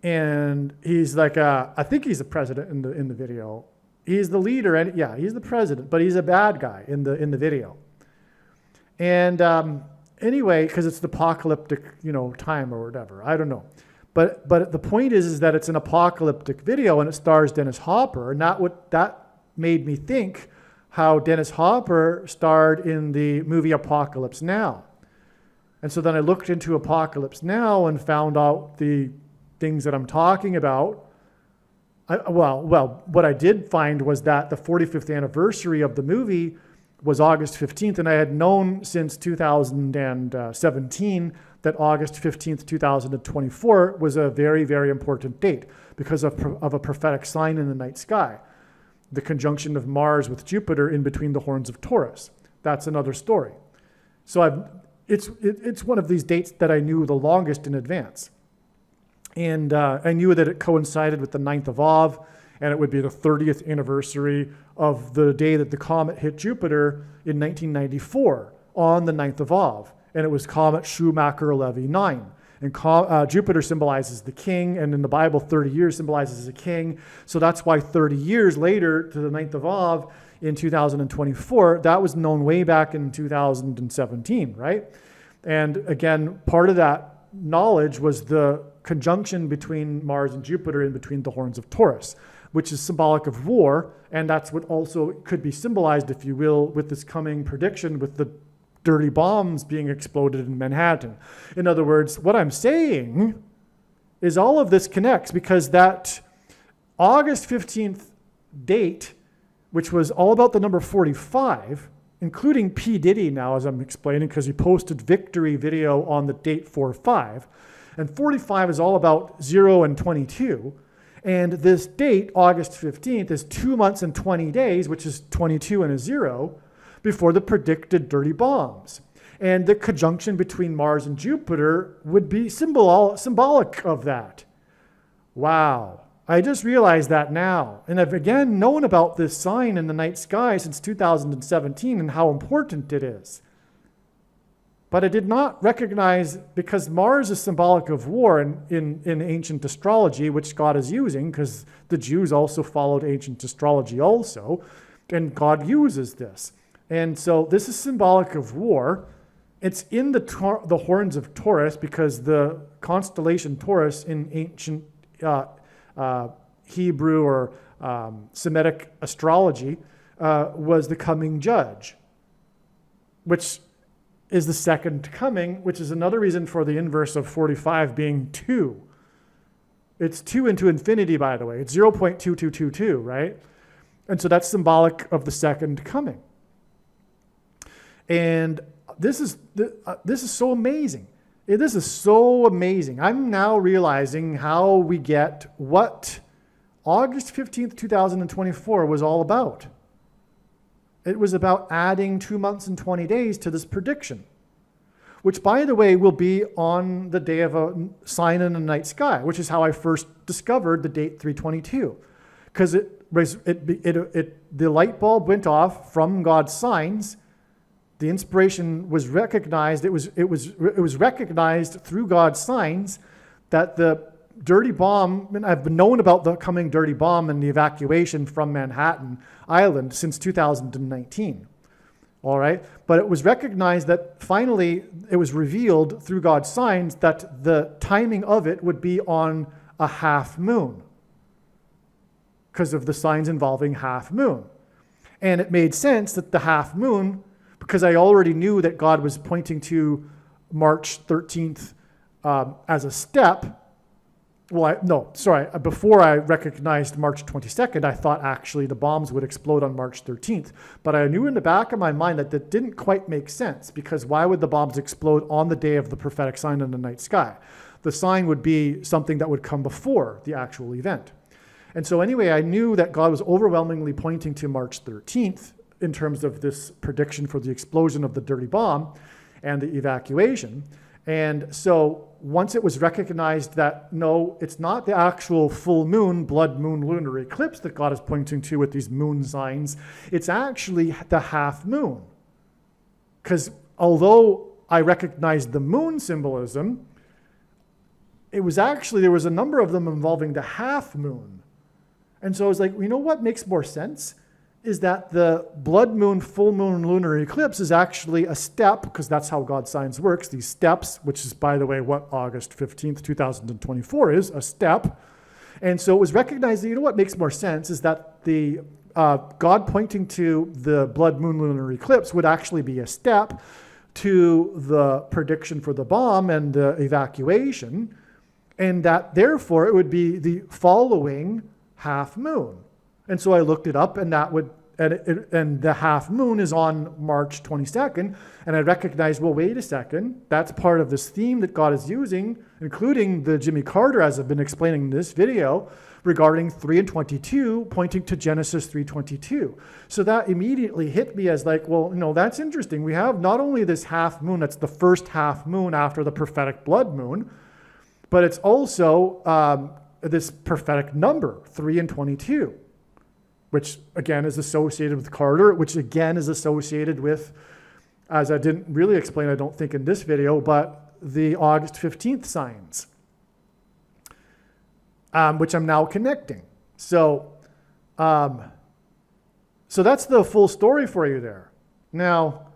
A: And he's like, I think he's the president in the video. He's the leader, and he's the president, but he's a bad guy in the video. And anyway, because it's the apocalyptic, time or whatever, I don't know. But the point is that it's an apocalyptic video, and it stars Dennis Hopper, and that made me think how Dennis Hopper starred in the movie Apocalypse Now. And so then I looked into Apocalypse Now and found out the things that I'm talking about. What I did find was that the 45th anniversary of the movie was August 15th, and I had known since 2017 that August 15th, 2024 was a very, very important date because of a prophetic sign in the night sky, the conjunction of Mars with Jupiter in between the horns of Taurus. That's another story. So it's one of these dates that I knew the longest in advance. And I knew that it coincided with the 9th of Av, and it would be the 30th anniversary of the day that the comet hit Jupiter in 1994 on the 9th of Av. And it was comet Schumacher-Levy 9. And Jupiter symbolizes the king, and in the Bible, 30 years symbolizes a king. So that's why 30 years later, to the 9th of Av in 2024, that was known way back in 2017, right? And again, part of that knowledge was the conjunction between Mars and Jupiter in between the horns of Taurus, which is symbolic of war, and that's what also could be symbolized, if you will, with this coming prediction with the dirty bombs being exploded in Manhattan. In other words, what I'm saying is all of this connects because that August 15th date, which was all about the number 45, including P. Diddy now, as I'm explaining, because he posted victory video on the date 4/5. And 45 is all about 0 and 22. And this date, August 15th, is 2 months and 20 days, which is 22 and a 0, before the predicted dirty bombs. And the conjunction between Mars and Jupiter would be symbolic of that. Wow. I just realized that now. And I've again known about this sign in the night sky since 2017 and how important it is. But I did not recognize, because Mars is symbolic of war in ancient astrology, which God is using, because the Jews also followed ancient astrology also, and God uses this. And so this is symbolic of war. It's in the horns of Taurus, because the constellation Taurus in ancient Hebrew or Semitic astrology was the coming judge, which is the second coming, which is another reason for the inverse of 45 being 2. It's 2 into infinity, by the way. It's 0.2222, right? And so that's symbolic of the second coming. And this is so amazing. This is so amazing. I'm now realizing how we get what August 15th, 2024 was all about. It was about adding 2 months and 20 days to this prediction, which, by the way, will be on the day of a sign in the night sky, which is how I first discovered the date 322, because the light bulb went off from God's signs. The inspiration was recognized. It was recognized through God's signs that the dirty bomb, and I've known about the coming dirty bomb and the evacuation from Manhattan Island since 2019. All right. But it was recognized that finally it was revealed through God's signs that the timing of it would be on a half moon, because of the signs involving half moon. And it made sense that the half moon, because I already knew that God was pointing to March 13th as a step. Before I recognized March 22nd, I thought actually the bombs would explode on March 13th. But I knew in the back of my mind that that didn't quite make sense, because why would the bombs explode on the day of the prophetic sign in the night sky? The sign would be something that would come before the actual event. And so anyway, I knew that God was overwhelmingly pointing to March 13th in terms of this prediction for the explosion of the dirty bomb and the evacuation. And so once it was recognized that, no, it's not the actual full moon, blood moon, lunar eclipse that God is pointing to with these moon signs, it's actually the half moon. Because although I recognized the moon symbolism, there was a number of them involving the half moon. And so I was like, you know what makes more sense? Is that the blood moon, full moon, lunar eclipse is actually a step, because that's how God's signs works, these steps, which is, by the way, what August 15th, 2024 is, a step. And so it was recognized that, you know what makes more sense is that the God pointing to the blood moon, lunar eclipse would actually be a step to the prediction for the bomb and the evacuation, and that therefore it would be the following half moon. And so I looked it up, and and the half moon is on March 22nd, and I recognized, well, wait a second, that's part of this theme that God is using, including the Jimmy Carter, as I've been explaining in this video, regarding 3 and 22, pointing to Genesis 3:22. So that immediately hit me as like, well, that's interesting. We have not only this half moon, that's the first half moon after the prophetic blood moon, but it's also this prophetic number, 3 and 22. Which again is associated with Carter, which again is associated with, as I didn't really explain, I don't think in this video, but the August 15th signs, which I'm now connecting. So that's the full story for you there. Now,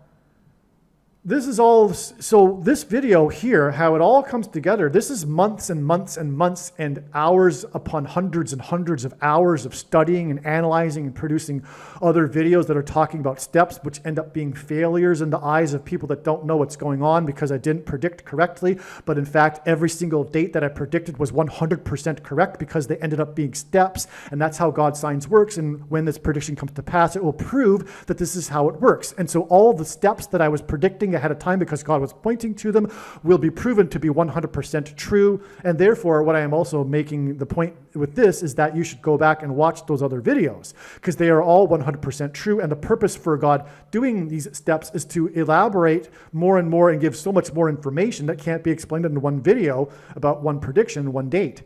A: this is all, so this video here, how it all comes together, this is months and months and months and hours upon hundreds and hundreds of hours of studying and analyzing and producing other videos that are talking about steps, which end up being failures in the eyes of people that don't know what's going on because I didn't predict correctly. But in fact, every single date that I predicted was 100% correct because they ended up being steps. And that's how God's signs works. And when this prediction comes to pass, it will prove that this is how it works. And so all the steps that I was predicting ahead of time because God was pointing to them will be proven to be 100% true. And therefore, what I am also making the point with this is that you should go back and watch those other videos because they are all 100% true. And the purpose for God doing these steps is to elaborate more and more and give so much more information that can't be explained in one video about one prediction, one date.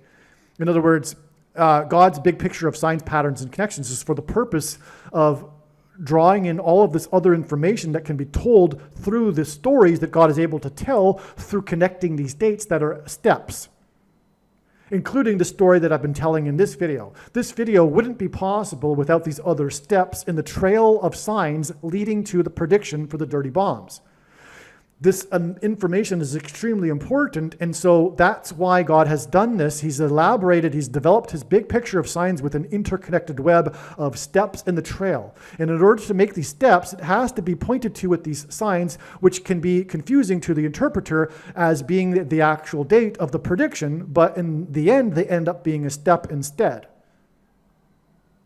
A: In other words, God's big picture of signs, patterns, and connections is for the purpose of drawing in all of this other information that can be told through the stories that God is able to tell through connecting these dates that are steps, including the story that I've been telling in this video. This video wouldn't be possible without these other steps in the trail of signs leading to the prediction for the dirty bombs. This information is extremely important, and so that's why God has done this. He's elaborated, he's developed his big picture of signs with an interconnected web of steps in the trail. And in order to make these steps, it has to be pointed to with these signs, which can be confusing to the interpreter as being the actual date of the prediction, but in the end, they end up being a step instead.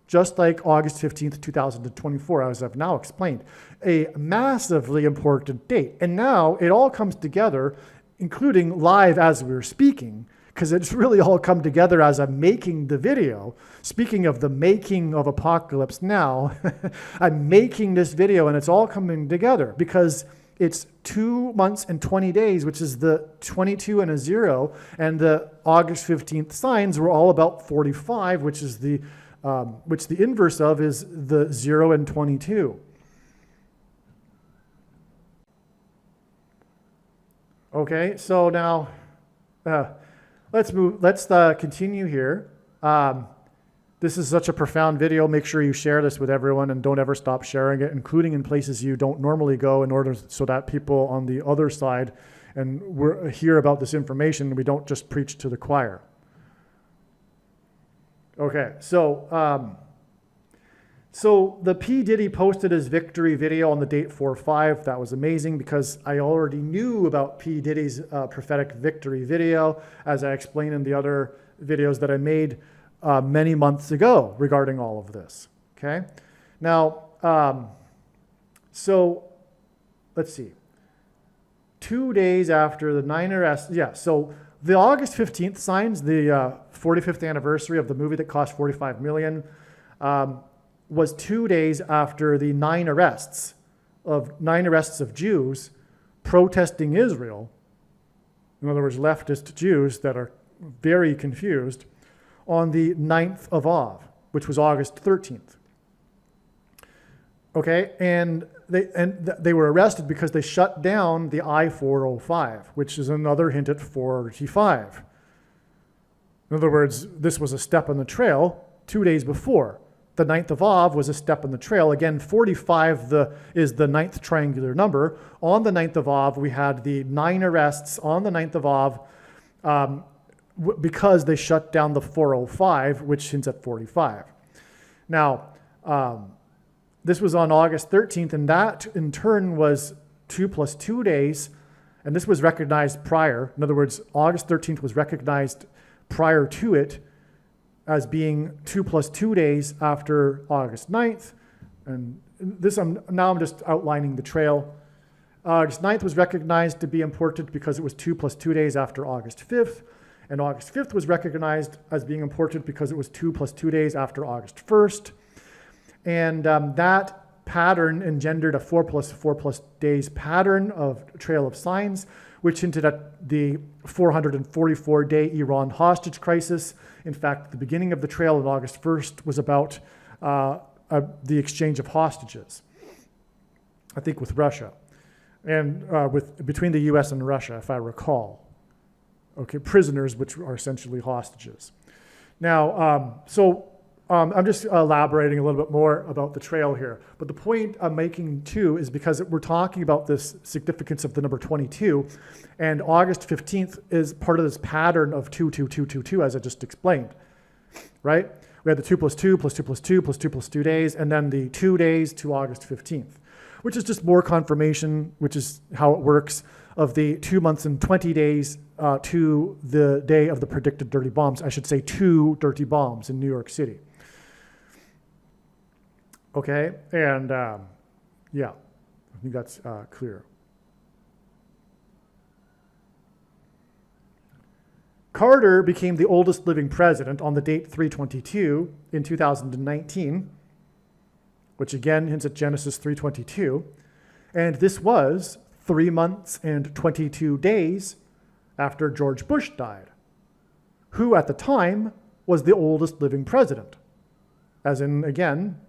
A: Just like August 15th, 2024, as I've now explained, a massively important date. And now it all comes together, including live as we're speaking, because it's really all come together as I'm making the video. Speaking of the making of Apocalypse Now, I'm making this video and it's all coming together because it's 2 months and 20 days, which is the 22 and a 0, and the August 15th signs were all about 45, which is which the inverse of is the 0 and 22. Okay, so now let's continue here. This is such a profound video. Make sure you share this with everyone and don't ever stop sharing it, including in places you don't normally go, in order so that people on the other side and hear about this information. We don't just preach to the choir. Okay, so the P. Diddy posted his victory video on the date 4/5. That was amazing because I already knew about P. Diddy's prophetic victory video, as I explained in the other videos that I made many months ago regarding all of this. Okay, now, so let's see. 2 days after the 9 arrests, so the August 15th signs, the 45th anniversary of the movie that cost $45 million, was 2 days after the 9 arrests of Jews protesting Israel. In other words, leftist Jews that are very confused, on the 9th of Av, which was August 13th. Okay, and they were arrested because they shut down the I-405, which is another hint at 45. In other words, this was a step on the trail 2 days before. The 9th of Av was a step on the trail. Again, 45 is the 9th triangular number. On the 9th of Av, we had the 9 arrests on the 9th of Av because they shut down the 405, which hints at 45. Now, this was on August 13th, and that in turn was 2 plus 2 days, and this was recognized prior. In other words, August 13th was recognized prior to it as being 2 plus 2 days after August 9th. And this, I'm just outlining the trail. August 9th was recognized to be important because it was 2 plus 2 days after August 5th. And August 5th was recognized as being important because it was 2 plus 2 days after August 1st. And that pattern engendered a 4 plus days pattern of trail of signs, which hinted at the 444-day Iran hostage crisis. In fact, the beginning of the trail on August 1st was about the exchange of hostages, I think with Russia, and between the US and Russia, if I recall. Okay, prisoners, which are essentially hostages. Now, so I'm just elaborating a little bit more about the trail here. But the point I'm making too is because we're talking about this significance of the number 22, and August 15th is part of this pattern of 2, 2, 2, 2, 2, as I just explained, right? We had the 2 plus 2 plus 2 plus 2 plus 2 plus 2 days, and then the 2 days to August 15th, which is just more confirmation, which is how it works, of the 2 months and 20 days to the day of the predicted dirty bombs. I should say 2 dirty bombs in New York City. Okay, and yeah, I think that's clear. Carter became the oldest living president on the date 322 in 2019, which again hints at Genesis 3:22, and this was 3 months and 22 days after George Bush died, who at the time was the oldest living president, as in, again,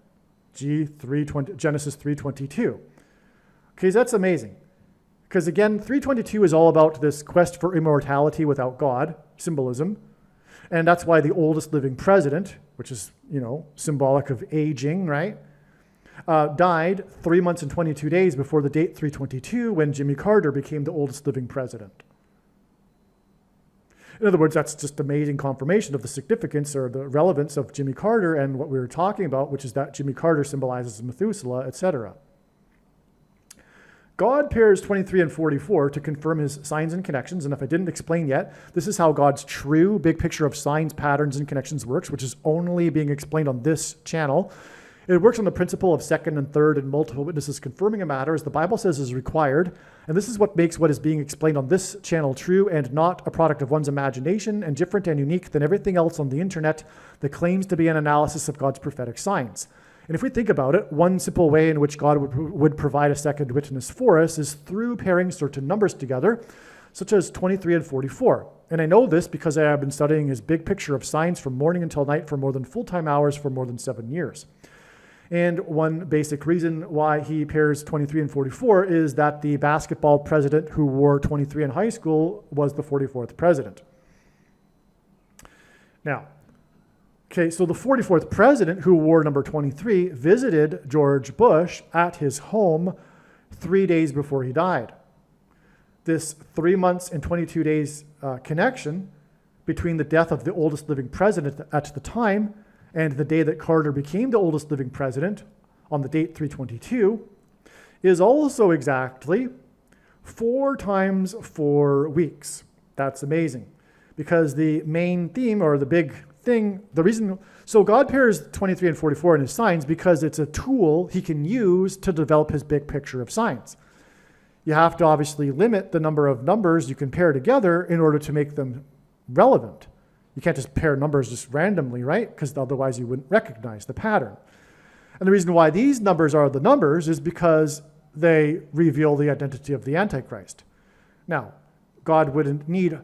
A: Genesis 3:22. Okay, so that's amazing. Because again, 3:22 is all about this quest for immortality without God, symbolism. And that's why the oldest living president, which is, symbolic of aging, right? Died 3 months and 22 days before the date 322 when Jimmy Carter became the oldest living president. In other words, that's just amazing confirmation of the significance or the relevance of Jimmy Carter and what we were talking about, which is that Jimmy Carter symbolizes Methuselah, etc. God pairs 23 and 44 to confirm his signs and connections. And if I didn't explain yet, this is how God's true big picture of signs, patterns, and connections works, which is only being explained on this channel. It works on the principle of second and third and multiple witnesses confirming a matter, as the Bible says is required. And this is what makes what is being explained on this channel true and not a product of one's imagination and different and unique than everything else on the internet that claims to be an analysis of God's prophetic signs. And if we think about it, one simple way in which God would provide a second witness for us is through pairing certain numbers together, such as 23 and 44. And I know this because I have been studying his big picture of signs from morning until night for more than full-time hours for more than 7 years. And one basic reason why he pairs 23 and 44 is that the basketball president who wore 23 in high school was the 44th president. Now, okay, so the 44th president who wore number 23 visited George Bush at his home 3 days before he died. This 3 months and 22 days connection between the death of the oldest living president at the time and the day that Carter became the oldest living president on the date 322 is also exactly 4 times 4 weeks. That's amazing because the main theme or the big thing, the reason, so God pairs 23 and 44 in his signs because it's a tool he can use to develop his big picture of signs. You have to obviously limit the number of numbers you can pair together in order to make them relevant. You can't just pair numbers just randomly, right? Because otherwise you wouldn't recognize the pattern. And the reason why these numbers are the numbers is because they reveal the identity of the Antichrist. Now, God wouldn't need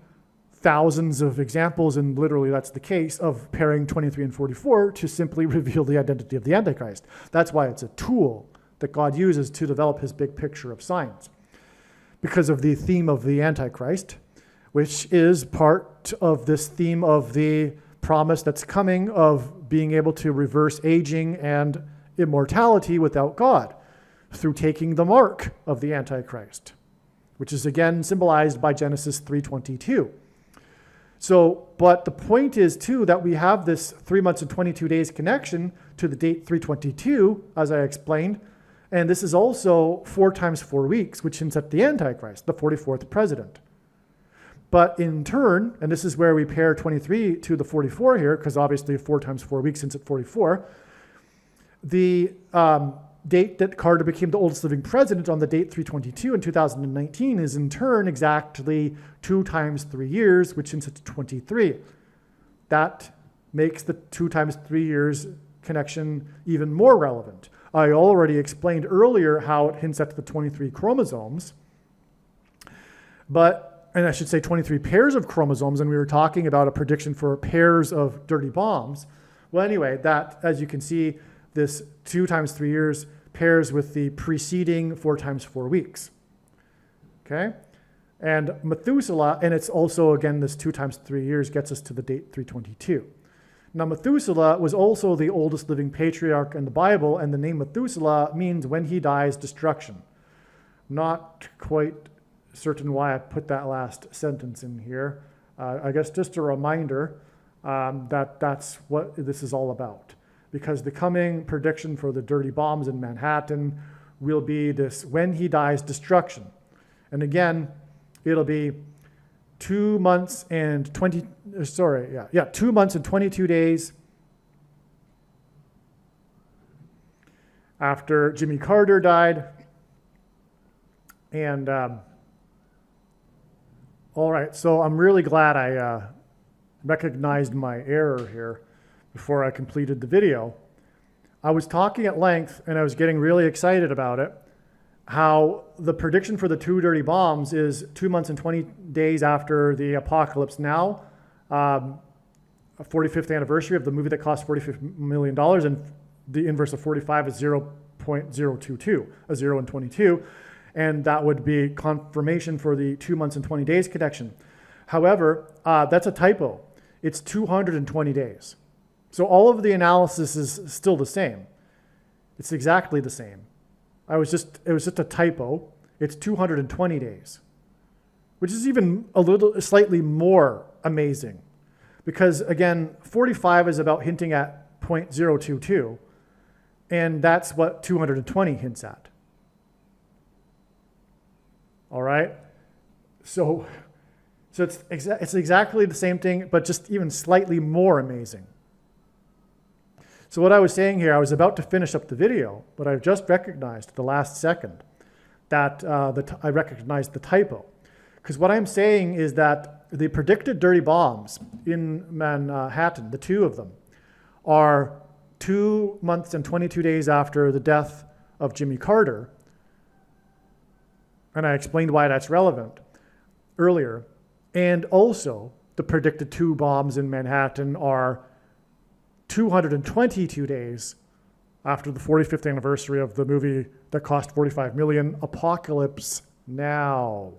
A: thousands of examples, and literally that's the case, of pairing 23 and 44 to simply reveal the identity of the Antichrist. That's why it's a tool that God uses to develop his big picture of signs. Because of the theme of the Antichrist, which is part of this theme of the promise that's coming of being able to reverse aging and immortality without God through taking the mark of the Antichrist, which is again symbolized by Genesis 3:22. So, but the point is too that we have this 3 months and 22 days connection to the date 322, as I explained, and this is also 4 times 4 weeks, which hints at the Antichrist, the 44th president. But in turn, and this is where we pair 23 to the 44 here, because obviously 4 times 4 weeks hints at 44, the date that Carter became the oldest living president on the date 322 in 2019 is in turn exactly 2 times 3 years, which hints at 23. That makes the 2 times 3 years connection even more relevant. I already explained earlier how it hints at the 23 chromosomes, and I should say 23 pairs of chromosomes, and we were talking about a prediction for pairs of dirty bombs. Well, anyway, that, as you can see, this 2 times 3 years pairs with the preceding 4 times 4 weeks. Okay? And Methuselah, and it's also, again, this 2 times 3 years gets us to the date 322. Now, Methuselah was also the oldest living patriarch in the Bible, and the name Methuselah means when he dies, destruction. Not quite certain why I put that last sentence in here. I guess just a reminder that that's what this is all about. Because the coming prediction for the dirty bombs in Manhattan will be this when he dies, destruction. And again, it'll be 2 months and 2 months and 22 days after Jimmy Carter died. And all right, so I'm really glad I recognized my error here before I completed the video. I was talking at length and I was getting really excited about it, how the prediction for the 2 dirty bombs is 2 months and 20 days after the apocalypse now, a 45th anniversary of the movie that cost $45 million, and the inverse of 45 is 0.022, a 0 and 22, and that would be confirmation for the 2 months and 20 days connection. However, that's a typo. It's 220 days. So all of the analysis is still the same. It's exactly the same. It was just a typo. It's 220 days, which is even slightly more amazing, because again, 45 is about hinting at 0.022, and that's what 220 hints at. All right, so it's exactly the same thing, but just even slightly more amazing. So what I was saying here, I was about to finish up the video, but I've just recognized at the last second that I recognized the typo. Because what I'm saying is that the predicted dirty bombs in Manhattan, the 2 of them, are 2 months and 22 days after the death of Jimmy Carter. And I explained why that's relevant earlier. And also, the predicted 2 bombs in Manhattan are 222 days after the 45th anniversary of the movie that cost $45 million, Apocalypse Now.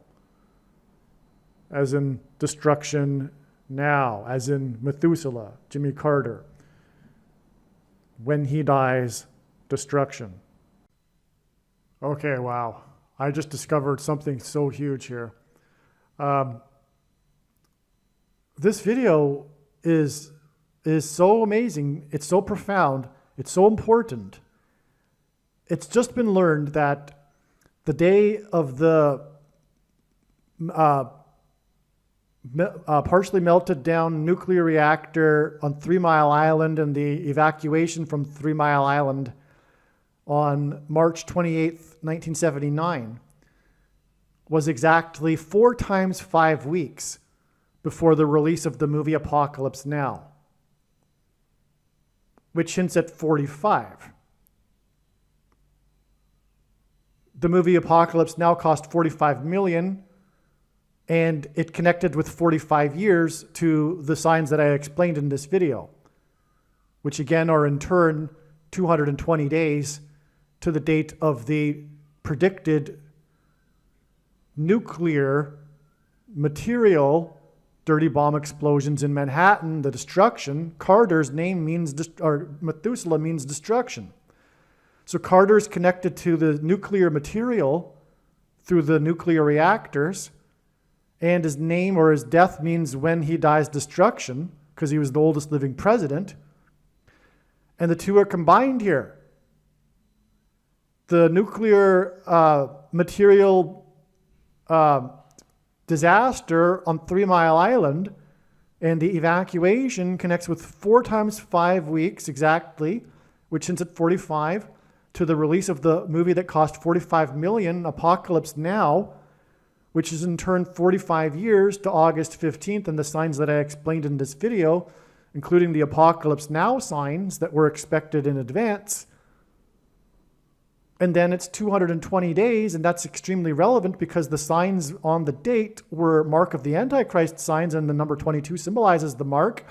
A: As in destruction now, as in Methuselah, Jimmy Carter. When he dies, destruction. Okay, wow. I just discovered something so huge here. This video is so amazing, it's so profound, it's so important. It's just been learned that the day of the partially melted down nuclear reactor on 3 Mile Island and the evacuation from 3 Mile Island on March 28th, 1979 was exactly 4 times 5 weeks before the release of the movie Apocalypse Now, which hints at 45. The movie Apocalypse Now cost $45 million, and it connected with 45 years to the signs that I explained in this video, which again are in turn 220 days to the date of the predicted nuclear material dirty bomb explosions in Manhattan, the destruction. Carter's name means, or Methuselah means destruction. So Carter's connected to the nuclear material through the nuclear reactors, and his name or his death means when he dies, destruction, because he was the oldest living president. And the 2 are combined here. The nuclear material disaster on 3 Mile Island and the evacuation connects with 4 times 5 weeks exactly, which hints at 45, to the release of the movie that cost $45 million, Apocalypse Now, which is in turn 45 years to August 15th, and the signs that I explained in this video, including the Apocalypse Now signs that were expected in advance. And then it's 220 days, and that's extremely relevant because the signs on the date were mark of the Antichrist signs, and the number 22 symbolizes the mark.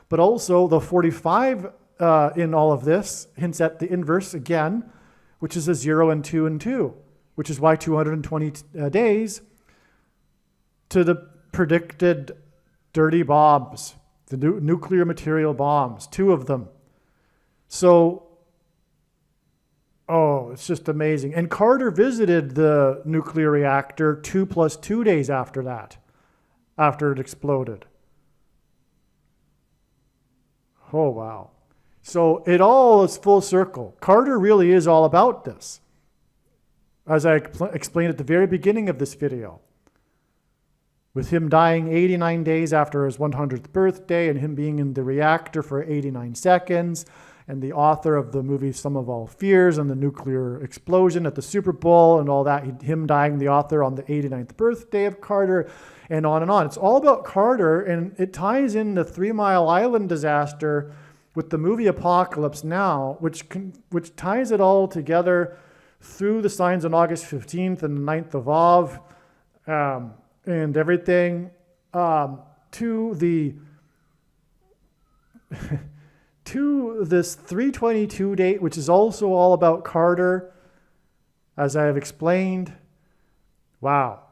A: But also the 45 in all of this hints at the inverse again, which is a 0 and 2 and 2, which is why 220 days to the predicted dirty bombs The nuclear material bombs, 2 of them. So, it's just amazing. And Carter visited the nuclear reactor 2 + 2 days after that, after it exploded. Oh, wow. So it all is full circle. Carter really is all about this, as I explained at the very beginning of this video. With him dying 89 days after his 100th birthday and him being in the reactor for 89 seconds, and the author of the movie Sum of All Fears and the nuclear explosion at the Super Bowl and all that, him dying, the author, on the 89th birthday of Carter, and on and on. It's all about Carter, and it ties in the 3 Mile Island disaster with the movie Apocalypse Now, which ties it all together through the signs on August 15th and the 9th of Av, and everything, to the to this 3/22 date, which is also all about Carter, as I have explained. Wow.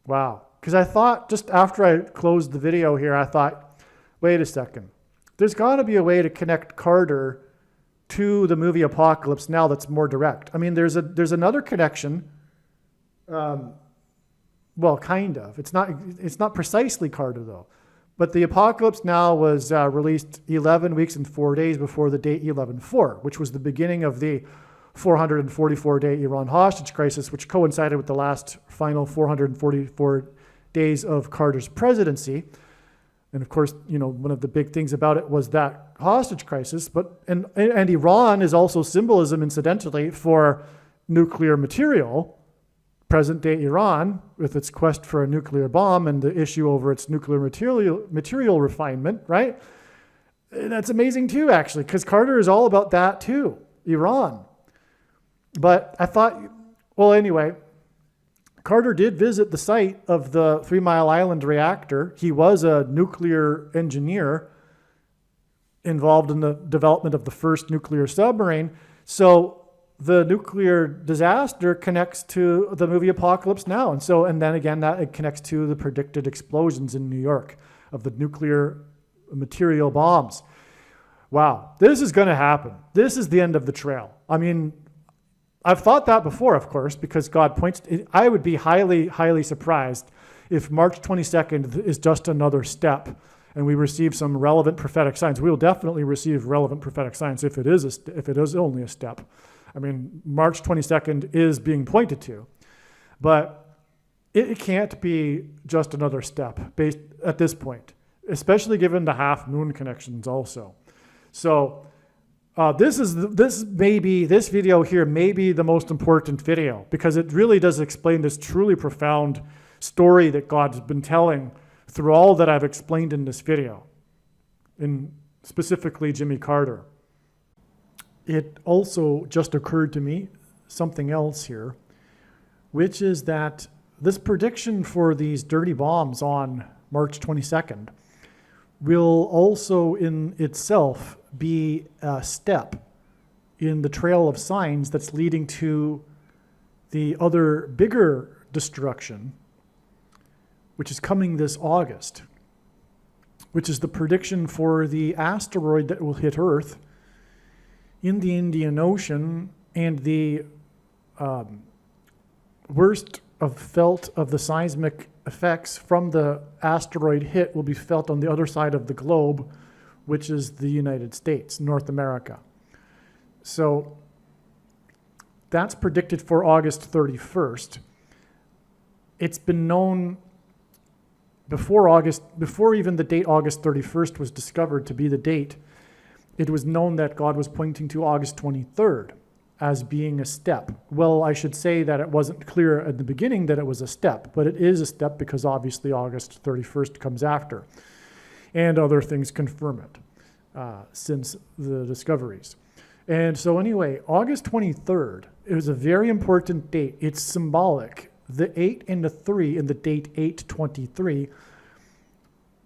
A: Because I thought, just after I closed the video here, I thought, wait a second. There's got to be a way to connect Carter to the movie Apocalypse Now that's more direct. I mean, there's another connection. Well, kind of. It's not precisely Carter, though. But the Apocalypse Now was released 11 weeks and 4 days before the date 11/4, which was the beginning of the 444-day Iran hostage crisis, which coincided with the last final 444 days of Carter's presidency. And of course, one of the big things about it was that hostage crisis. And Iran is also symbolism, incidentally, for nuclear material. Present-day Iran, with its quest for a nuclear bomb and the issue over its nuclear material refinement, right? And that's amazing too, actually, because Carter is all about that too, Iran. But I thought, well, anyway, Carter did visit the site of the 3 Mile Island reactor. He was a nuclear engineer involved in the development of the first nuclear submarine. So the nuclear disaster connects to the movie Apocalypse Now. And then again, that it connects to the predicted explosions in New York of the nuclear material bombs. Wow, this is going to happen. This is the end of the trail. I mean, I've thought that before, of course, because God points to, I would be highly, highly surprised if March 22nd is just another step and we receive some relevant prophetic signs. We will definitely receive relevant prophetic signs if it is only a step. I mean, March 22nd is being pointed to, but it can't be just another step based at this point, especially given the half moon connections also. So this video here may be the most important video because it really does explain this truly profound story that God's been telling through all that I've explained in this video, in specifically Jimmy Carter. It also just occurred to me something else here, which is that this prediction for these dirty bombs on March 22nd will also in itself be a step in the trail of signs that's leading to the other bigger destruction, which is coming this August, which is the prediction for the asteroid that will hit Earth in the Indian Ocean, and the worst of the seismic effects from the asteroid hit will be felt on the other side of the globe, which is the United States, North America. So that's predicted for August 31st. It's been known before even the date August 31st was discovered to be the date. It was known that God was pointing to August 23rd as being a step. Well, I should say that it wasn't clear at the beginning that it was a step, but it is a step because obviously August 31st comes after, and other things confirm it since the discoveries. And so anyway, August 23rd is a very important date. It's symbolic. The 8 and the 3 in the date 8/23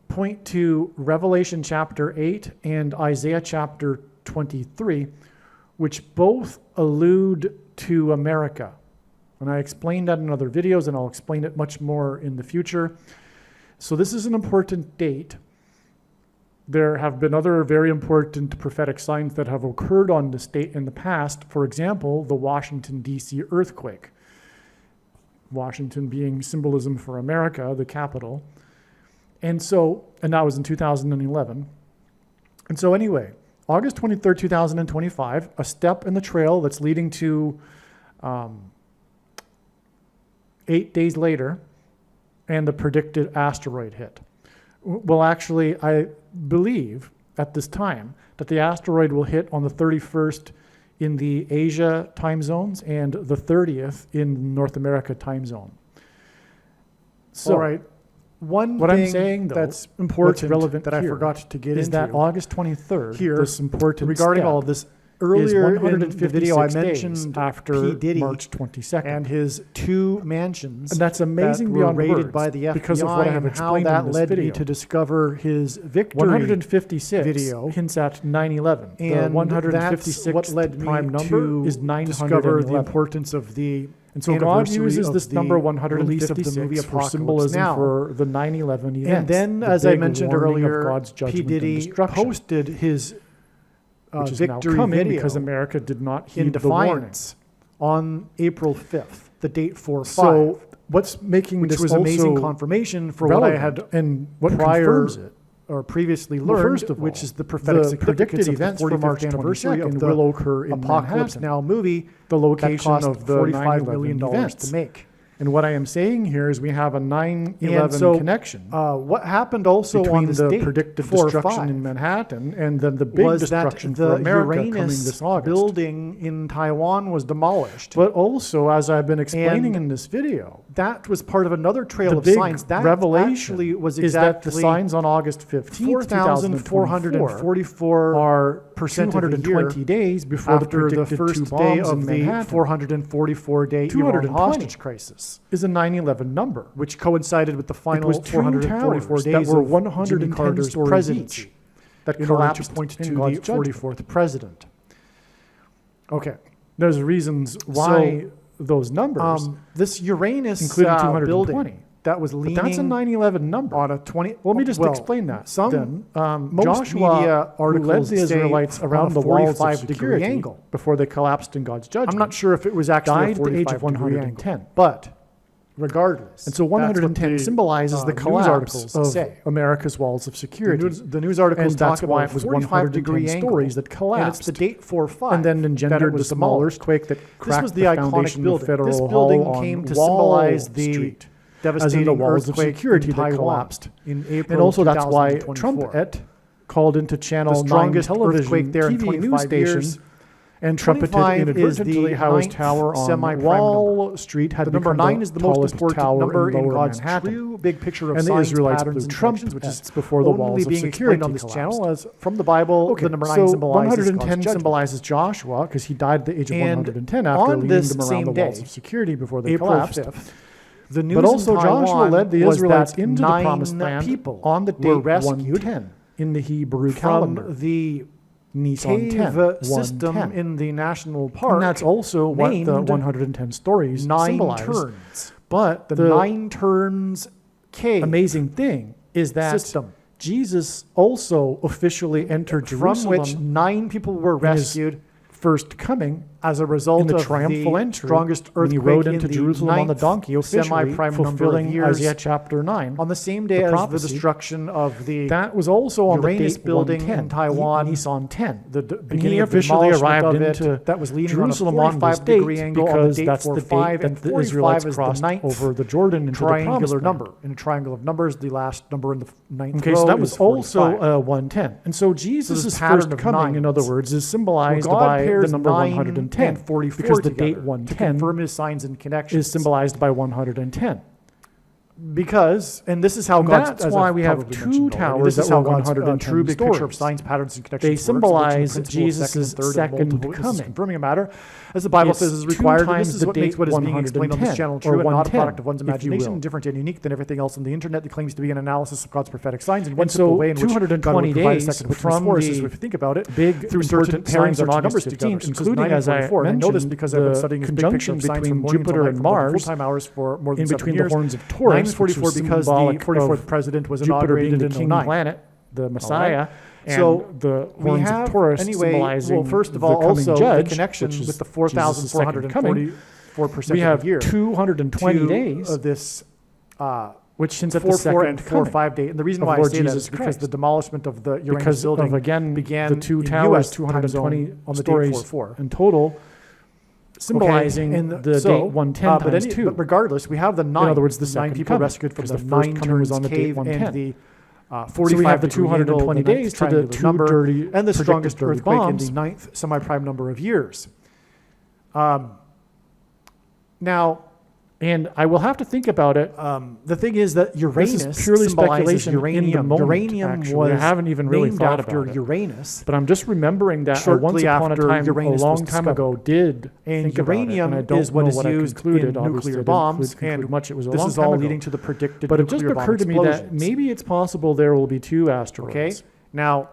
A: point to Revelation chapter 8 and Isaiah chapter 23, which both allude to America. And I explained that in other videos, and I'll explain it much more in the future. So this is an important date. there have been other very important prophetic signs that have occurred on the state in the past. For example, the Washington, D.C. earthquake. Washington being symbolism for America, the capital. And that was in 2011. And so anyway, August 23rd, 2025, a step in the trail that's leading to 8 days later, and the predicted asteroid hit. Well, actually, I believe at this time that the asteroid will hit on the 31st in the Asia time zones and the 30th in North America time zone. So,
B: all right. What I'm saying, though,
A: that's important,
B: relevant that I forgot to get
A: is
B: into
A: that August 23rd,
B: here,
A: this important
B: regarding
A: step
B: all of this. Earlier in the video, I
A: 156
B: mentioned
A: days after
B: P. Diddy
A: March 22nd.
B: and his 2 mansions,
A: And that's amazing
B: that were
A: beyond
B: raided
A: words
B: by the FBI,
A: because of what I have
B: and how
A: explained
B: that
A: in this
B: led
A: video.
B: me to discover his victory
A: 156
B: video.
A: hints at 9/11. The
B: And
A: 156th
B: that's what led me
A: prime number
B: to
A: is
B: discover
A: 911.
B: the importance of the
A: And so God
B: anniversary
A: uses
B: of
A: this
B: the
A: number
B: release of the
A: 156
B: movie
A: for
B: Apocalypse
A: symbolism
B: Now.
A: for the 9/11 events.
B: And then,
A: the
B: as I
A: big
B: mentioned
A: warning of
B: earlier,
A: God's
B: P.
A: judgment and
B: Diddy
A: destruction,
B: posted his
A: which is now
B: victory
A: coming
B: video
A: because America did not
B: in
A: heed the warning.
B: defiance on April 5th, the date 4/5.
A: So what's making
B: which
A: this
B: was
A: also
B: amazing confirmation for what I had
A: and what
B: prior
A: confirms it?
B: or previously
A: Well,
B: learned,
A: first of all,
B: which is the prophetic
A: the
B: significance
A: predicted
B: of
A: events
B: the
A: for
B: 45th
A: March
B: anniversary
A: 22nd
B: of the
A: will occur in
B: Apocalypse
A: Manhattan.
B: Now movie
A: The
B: that
A: location
B: cost
A: of the
B: $45 million
A: 9/11 events.
B: to make.
A: And what I am saying here is we have a 9/11
B: And so,
A: connection
B: what happened also
A: between
B: on this
A: the
B: date,
A: predicted
B: 4/5,
A: destruction in Manhattan and then the big
B: was
A: destruction
B: that
A: for
B: the
A: America coming
B: Uranus
A: this August.
B: building in Taiwan was demolished.
A: But also, as I've been explaining
B: And
A: in this video,
B: that was part of another trail
A: the
B: of
A: big
B: signs. That
A: revelation
B: actually was
A: is that the
B: exactly
A: signs on August 15th, 2024
B: 4,444
A: are
B: percent of the
A: 220
B: year
A: days before the
B: after the
A: predicted
B: first
A: two
B: day
A: bombs
B: of
A: in
B: the
A: Manhattan
B: 444-day Iran
A: 220
B: hostage crisis,
A: is a 9/11 number.
B: which coincided with the
A: It
B: final
A: was two
B: 444
A: towers that
B: days
A: were
B: of
A: 110
B: Jimmy Carter's
A: stories
B: presidency,
A: each that
B: in order
A: collapsed
B: to point
A: in
B: to
A: God's
B: the
A: judgment.
B: 44th president. Okay.
A: There's reasons why those numbers,
B: This Uranus
A: including
B: building
A: 220,
B: that was
A: but
B: leaning
A: that's a 9/11 number.
B: on a 20.
A: Let me just
B: well,
A: explain that.
B: Some
A: then.
B: most
A: Joshua,
B: media
A: who led
B: articles
A: the
B: say
A: Israelites
B: on
A: around
B: a
A: the walls of
B: 45-degree
A: security
B: angle.
A: before they collapsed in God's judgment.
B: I'm not sure if it was actually
A: died
B: a
A: at the age of
B: 45-degree
A: 110.
B: angle, but regardless.
A: And so
B: that's what
A: 110
B: the,
A: symbolizes the
B: news
A: collapse
B: articles
A: of
B: say.
A: America's walls of security.
B: The news articles
A: And that's
B: talk
A: why
B: about
A: it was
B: 45-degree
A: 110
B: angle,
A: stories that
B: and it's
A: collapsed.
B: the date 4/5
A: And then
B: that
A: engendered
B: it
A: the
B: was
A: small
B: demolished.
A: earthquake that
B: This
A: cracked
B: was the
A: the
B: iconic
A: foundation of
B: building.
A: Federal
B: This
A: Hall
B: building
A: on
B: came to
A: Wall
B: symbolize the
A: Street,
B: devastating
A: as in the walls of
B: earthquake
A: security
B: in
A: that
B: Taiwan
A: collapsed.
B: in April
A: And also that's why
B: 2024.
A: Trumpet called into Channel
B: The
A: 9
B: strongest
A: television
B: earthquake there in
A: TV
B: 25
A: news station
B: years.
A: and trumpeted
B: 25 is
A: inadvertently
B: the
A: how his
B: ninth
A: tower on
B: semi-prime
A: Wall Street had
B: The number
A: become
B: 9 is the most
A: tallest
B: important
A: tower
B: number in
A: Lower
B: God's
A: Manhattan.
B: true big picture of
A: And the
B: signs,
A: Israelites
B: patterns,
A: blew
B: and
A: trumpets
B: connections, which is
A: before the
B: only
A: walls of
B: being
A: security
B: explained on this
A: collapsed.
B: channel as from the Bible.
A: Okay,
B: The number 9
A: so
B: symbolizes
A: 110
B: God's judgment.
A: symbolizes Joshua because he died at the age of
B: And
A: 110 after
B: on
A: leading
B: this
A: them around
B: same
A: the walls
B: day,
A: of security before they
B: April
A: collapsed.
B: 5th, the news
A: But also
B: in Taiwan
A: Joshua led the
B: was
A: Israelites
B: that
A: into the
B: 9
A: promised land
B: people
A: on the
B: were
A: date
B: rescued
A: 110 in the Hebrew
B: from
A: calendar.
B: the
A: Nissan
B: cave
A: 10,
B: system
A: 110.
B: in the national park.
A: And that's also what the
B: named
A: 110 stories
B: 9
A: symbolize.
B: turns.
A: But
B: The
A: the
B: 9 turns cave
A: amazing thing is that
B: system,
A: Jesus also officially entered
B: from
A: Jerusalem
B: which 9 people were
A: in his
B: rescued
A: first coming
B: as a result
A: in the
B: of
A: triumphal
B: the
A: entry
B: strongest
A: when he
B: earthquake
A: rode
B: in
A: into
B: the
A: Jerusalem on the
B: 9th
A: donkey, officially
B: semi-prime number of
A: fulfilling
B: years,
A: Isaiah chapter 9.
B: on the same day
A: the
B: as the
A: prophecy.
B: destruction of the
A: That was also on
B: Uranus
A: the date
B: building
A: 110,
B: in Taiwan,
A: Nissan 10.
B: the
A: And
B: beginning
A: he
B: of the
A: officially
B: demolishment
A: arrived
B: of it
A: into
B: that was leaning
A: Jerusalem
B: on
A: on
B: a
A: this
B: 45-degree
A: date
B: angle on
A: because
B: the date
A: that's the
B: 45,
A: date
B: and
A: that the
B: 45
A: Israelites
B: is the
A: crossed
B: 9th
A: over the Jordan into the promised
B: triangular
A: land.
B: number. In a triangle of numbers, the last number in the 9th
A: Okay,
B: row
A: so that
B: is
A: was
B: 45.
A: also 110. And so Jesus'
B: this pattern
A: first
B: of
A: coming, in other
B: nines.
A: words, is symbolized
B: Well, God
A: by the
B: pairs
A: number
B: 9
A: 110
B: and 44
A: because the
B: together
A: date
B: to
A: 110
B: confirm his signs and connections.
A: is symbolized by 110.
B: Because, and this is how
A: And
B: God's,
A: that's
B: as
A: why
B: I've
A: we have
B: probably
A: two
B: mentioned already,
A: towers
B: this is
A: that
B: how
A: were
B: God's
A: 110
B: true big picture of
A: stories.
B: signs, patterns, and connections
A: They
B: works,
A: symbolize
B: the principle of
A: Jesus'
B: second and third and
A: second
B: multiple witnesses
A: coming.
B: confirming a matter, as the Bible
A: It's
B: says is
A: 2
B: required. And
A: times
B: this is
A: the
B: what makes
A: date
B: what is being explained on this
A: 110,
B: channel
A: or
B: true and not a
A: 110,
B: product of one's
A: if you
B: imagination,
A: will.
B: different and unique than everything else on the internet that claims to be an analysis of God's prophetic signs, and one
A: And
B: simple
A: so
B: way in which God
A: 220
B: would provide a
A: days
B: second witness
A: from
B: for us is
A: the
B: if we think about it,
A: big
B: through certain
A: important
B: pairings
A: signs on
B: of
A: August
B: numbers together,
A: 15th,
B: such as
A: including,
B: 9 and
A: as I
B: 44. And I know this
A: mentioned,
B: because I've been
A: the
B: studying his big picture
A: conjunction
B: of signs
A: between
B: from morning
A: Jupiter
B: till
A: and
B: night for
A: Mars
B: full-time hours for more than
A: in
B: 7
A: between
B: years.
A: the horns of Taurus,
B: 944
A: which was
B: because the
A: symbolic
B: 44th
A: of
B: president was
A: Jupiter being
B: inaugurated
A: the
B: in
A: king
B: 09.
A: planet,
B: the Messiah. And
A: So
B: the
A: we
B: horns
A: have,
B: of Taurus
A: anyway,
B: symbolizing
A: first of
B: the
A: all,
B: coming
A: also
B: judge,
A: the connection
B: which is
A: with the
B: Jesus' second coming.
A: 4,444%
B: We have
A: of the year
B: 220
A: to,
B: days,
A: this
B: which hints at the
A: 4-4
B: second
A: and
B: coming
A: 4-5 date. And the reason
B: of
A: why
B: Lord
A: I say that
B: Jesus
A: is because
B: Christ.
A: the demolishment of the Uranus
B: because
A: building
B: of, again,
A: began
B: the two
A: in
B: towers,
A: US time
B: 220
A: zone on the
B: stories
A: date 4-4.
B: in total, symbolizing
A: And
B: the date 110
A: but
B: times 2.
A: But regardless, we have the 9.
B: In other words, the
A: nine
B: second
A: people
B: coming,
A: rescued from
B: because
A: the
B: the first
A: 9
B: coming was
A: turns
B: on the date
A: cave
B: 110.
A: and the
B: So we
A: 45
B: have the
A: degree angle,
B: 220
A: the ninth
B: days to the
A: triangular
B: two
A: number,
B: dirty,
A: and the
B: predicted
A: strongest
B: dirty
A: earthquake
B: bombs.
A: in the 9th semi-prime number of years. Now,
B: And I will have to think about it.
A: the thing is that Uranus
B: This is purely
A: symbolizes
B: speculation in the
A: uranium.
B: moment,
A: Uranium
B: actually.
A: was
B: I haven't even really
A: named
B: thought
A: after
B: about it.
A: Uranus.
B: But I'm just remembering that I
A: Shortly
B: once upon a
A: after
B: time,
A: Uranus
B: a
A: was
B: long time
A: discovered.
B: ago, did
A: And
B: think about it,
A: uranium
B: and I don't
A: is what
B: know
A: is
B: what
A: used
B: I concluded.
A: in
B: Obviously,
A: nuclear
B: I didn't
A: bombs,
B: conclude
A: and
B: much. It was a
A: this
B: long
A: is
B: time
A: all
B: ago.
A: leading to the predicted
B: But it just
A: nuclear bomb
B: occurred to me that
A: explosions.
B: maybe it's possible there will be 2 asteroids.
A: Okay, now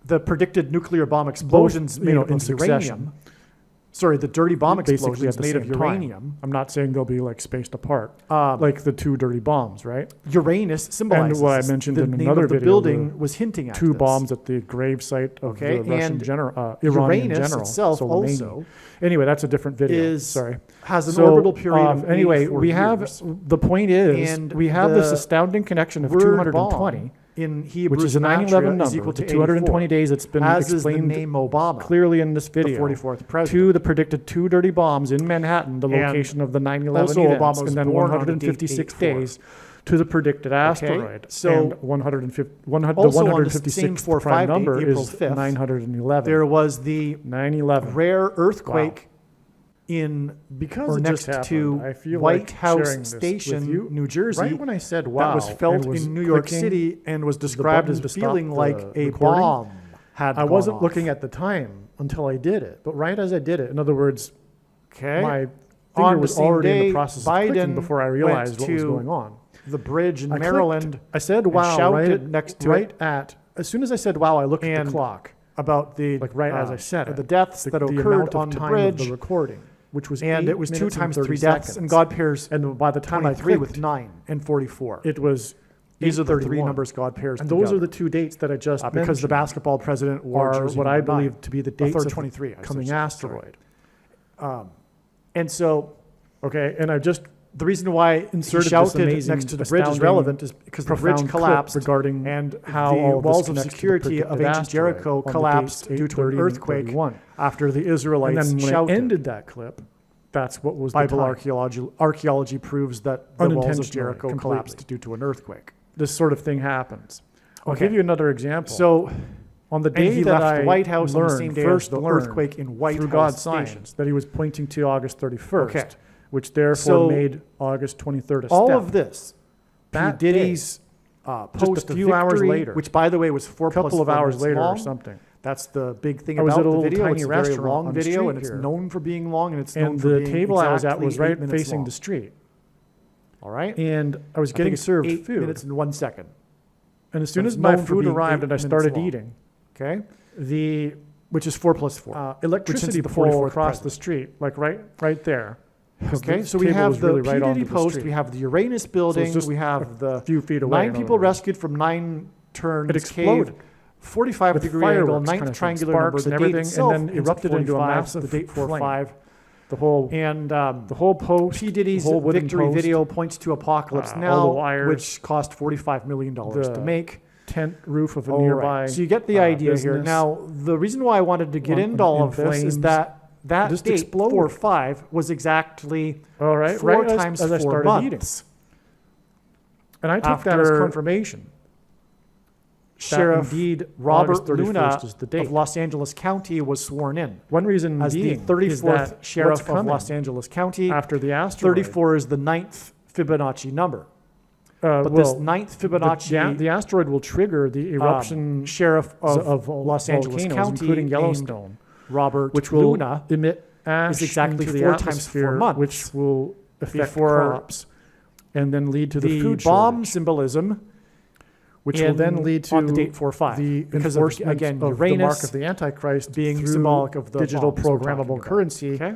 A: the predicted nuclear bomb explosions made up
B: in
A: of
B: succession.
A: uranium. Sorry, the dirty bomb
B: Basically
A: explosions
B: at the
A: made of
B: same time.
A: uranium.
B: I'm not saying they'll be like spaced apart, like the 2 dirty bombs, right?
A: Uranus symbolizes.
B: And what I mentioned
A: the
B: in
A: name
B: another
A: of the
B: video,
A: building
B: the
A: was hinting at
B: 2
A: this.
B: bombs at the grave site of
A: Okay,
B: the Russian
A: and
B: general, Iranian
A: Uranus
B: general.
A: itself
B: Soleimani.
A: also
B: Anyway, that's a different video.
A: is
B: Sorry.
A: has an
B: So,
A: orbital period of
B: anyway,
A: 84
B: we have
A: years.
B: the point is
A: And
B: we have this
A: the
B: astounding connection of
A: word
B: 220,
A: bomb in Hebrew
B: which is a 9/11
A: is
B: number.
A: equal to
B: The 220
A: 84,
B: days it's been
A: as is the
B: explained
A: name Obama,
B: clearly in this
A: the
B: video.
A: 44th president.
B: To the predicted 2 dirty bombs in Manhattan, the
A: And
B: location of the 9/11
A: also
B: events,
A: Obama was
B: and then
A: born on the
B: 156
A: date 84.
B: days to the predicted asteroid.
A: so
B: and 150, the
A: also on the same
B: 156th
A: 4-5
B: prime
A: date,
B: number
A: April
B: is
A: 5th,
B: 911.
A: there was the
B: 9/11.
A: rare earthquake in
B: Because
A: or
B: it
A: next
B: just
A: to
B: happened, I feel
A: White
B: like
A: House
B: sharing this with
A: Station,
B: you.
A: New Jersey,
B: Right when I said wow,
A: that was felt
B: and was
A: in New York
B: clicking
A: City and was described
B: button
A: as
B: to stop
A: feeling
B: the
A: like a
B: recording,
A: bomb had
B: I
A: gone
B: wasn't
A: off.
B: looking at the time until I did it. But right as I did it, in other words,
A: Okay.
B: my
A: On
B: finger
A: the
B: was
A: same
B: already in
A: day,
B: the process of
A: Biden
B: clicking before I realized
A: went
B: what was
A: to
B: going on.
A: the bridge in
B: I clicked.
A: Maryland
B: I said
A: and
B: wow
A: shouted next to
B: right
A: it
B: at as soon as I said wow, I looked at
A: And
B: the clock,
A: about the
B: like right as I said it.
A: the deaths that
B: the
A: occurred
B: amount of
A: on the
B: time
A: bridge,
B: of the recording, which was
A: and
B: 8
A: it was 2
B: minutes and
A: times
B: 30
A: 3 deaths,
B: seconds.
A: and God pairs
B: And by the time I
A: 23
B: clicked,
A: with 9 and 44.
B: it was
A: These are the 3
B: 8:31.
A: numbers God pairs
B: And
A: together.
B: those are the 2 dates that I just
A: because the
B: mentioned
A: basketball president wore
B: are
A: jersey
B: what I
A: number 9.
B: believe to be the
A: Or
B: dates of
A: 23, I
B: the coming
A: should say,
B: asteroid.
A: And so
B: Okay, and I just
A: the reason why he
B: inserted this
A: shouted
B: amazing,
A: next to the bridge is
B: astounding,
A: relevant is because the
B: profound
A: bridge
B: clip
A: collapsed
B: regarding
A: and
B: how
A: the
B: all of this
A: walls of
B: connects to the
A: security of
B: predicted
A: ancient
B: asteroid
A: Jericho
B: on the
A: collapsed
B: dates
A: due to an
B: 8:30 and
A: earthquake
B: 31.
A: after the
B: And
A: Israelites
B: then when
A: shouted.
B: I ended that clip, that's what was
A: Bible
B: the time.
A: archaeology proves that the walls of
B: Unintentionally,
A: Jericho
B: completely.
A: collapsed due to an earthquake.
B: This sort of thing happens. I'll
A: Okay.
B: give you another example.
A: So
B: on the
A: and
B: day
A: he
B: that
A: left
B: I
A: the White House on the
B: learned,
A: same day
B: first
A: as the
B: learned
A: earthquake in White
B: through
A: House
B: God's
A: Station.
B: signs that he was pointing to August 31st,
A: Okay.
B: which therefore
A: So
B: made August 23rd a
A: All
B: step.
A: of this,
B: That
A: P. Diddy's post
B: a few hours
A: victory,
B: later,
A: which by the way was 4
B: a couple
A: plus
B: of
A: 4
B: hours
A: minutes
B: later
A: long.
B: or something.
A: That's the big thing
B: I was
A: about
B: at a
A: the
B: little
A: video.
B: tiny
A: It's a very
B: restaurant
A: long
B: on the
A: video,
B: street
A: and it's
B: here.
A: known for being long, and it's known
B: And
A: for
B: the
A: being
B: table I was at
A: exactly
B: was
A: 8
B: right
A: minutes
B: facing
A: long.
B: the street.
A: All right,
B: And I was
A: I think
B: getting
A: it's
B: served
A: 8
B: food.
A: minutes and 1 second.
B: And as soon
A: But
B: as
A: it's
B: my
A: known for
B: food
A: being
B: arrived
A: 8
B: and I
A: minutes
B: started
A: long.
B: eating,
A: Okay,
B: the
A: which is 4 plus 4.
B: electricity
A: the
B: pole
A: 44th
B: across the
A: president.
B: street, like right there. 'Cause
A: Okay,
B: the
A: so we
B: table
A: have
B: was
A: the
B: really
A: P.
B: right onto
A: Diddy
B: the
A: post,
B: street.
A: we have the Uranus building,
B: just
A: we have the
B: few feet away.
A: 9
B: in
A: people
B: other words.
A: rescued from 9 turns
B: It exploded.
A: cave, 45
B: With
A: degree angle,
B: fireworks,
A: 9th
B: kind of
A: triangular number,
B: sparks
A: the
B: and
A: date
B: everything,
A: itself
B: and then
A: ends at
B: erupted into a
A: 45,
B: massive
A: the date
B: flame.
A: 45.
B: The whole
A: And
B: the whole post,
A: P. Diddy's
B: the whole wooden
A: victory
B: post,
A: video points to Apocalypse
B: all
A: Now,
B: the wires,
A: which cost $45 million to
B: the
A: make.
B: tent roof of a
A: All right.
B: nearby.
A: So you get the idea here.
B: business.
A: Now, the reason why I wanted to get
B: in
A: into all of this
B: flames.
A: is that
B: Just
A: date,
B: exploded.
A: 4-5, was exactly
B: All right,
A: 4
B: right
A: times
B: as I
A: 4
B: started eating.
A: months.
B: And I took that as
A: After
B: confirmation.
A: Sheriff
B: indeed
A: Robert
B: August 31st
A: Luna
B: is the date.
A: of Los Angeles County was sworn in
B: One reason
A: as the
B: being
A: 34th
B: is that
A: sheriff
B: what's
A: of
B: coming
A: Los Angeles County.
B: after the asteroid.
A: 34 is the 9th Fibonacci number. But
B: well,
A: this 9th Fibonacci
B: the asteroid will trigger the eruption
A: sheriff of
B: Los
A: Los Angeles County,
B: including
A: named
B: Yellowstone,
A: Robert
B: which will
A: Luna,
B: emit ash
A: is exactly
B: into the
A: 4 times 4
B: atmosphere,
A: months
B: which will affect
A: before
B: crops and then lead to the
A: the
B: food
A: bomb
B: shortage,
A: symbolism,
B: which will then lead to
A: on the date 4-5,
B: the
A: because of,
B: enforcement
A: again,
B: of the mark
A: Uranus
B: of the Antichrist
A: being
B: through
A: symbolic of the
B: digital
A: bombs we're talking
B: programmable
A: about.
B: currency.
A: Okay.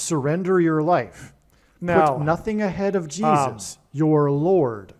A: surrender your life.
B: Now,
A: Put nothing ahead of Jesus, your Lord.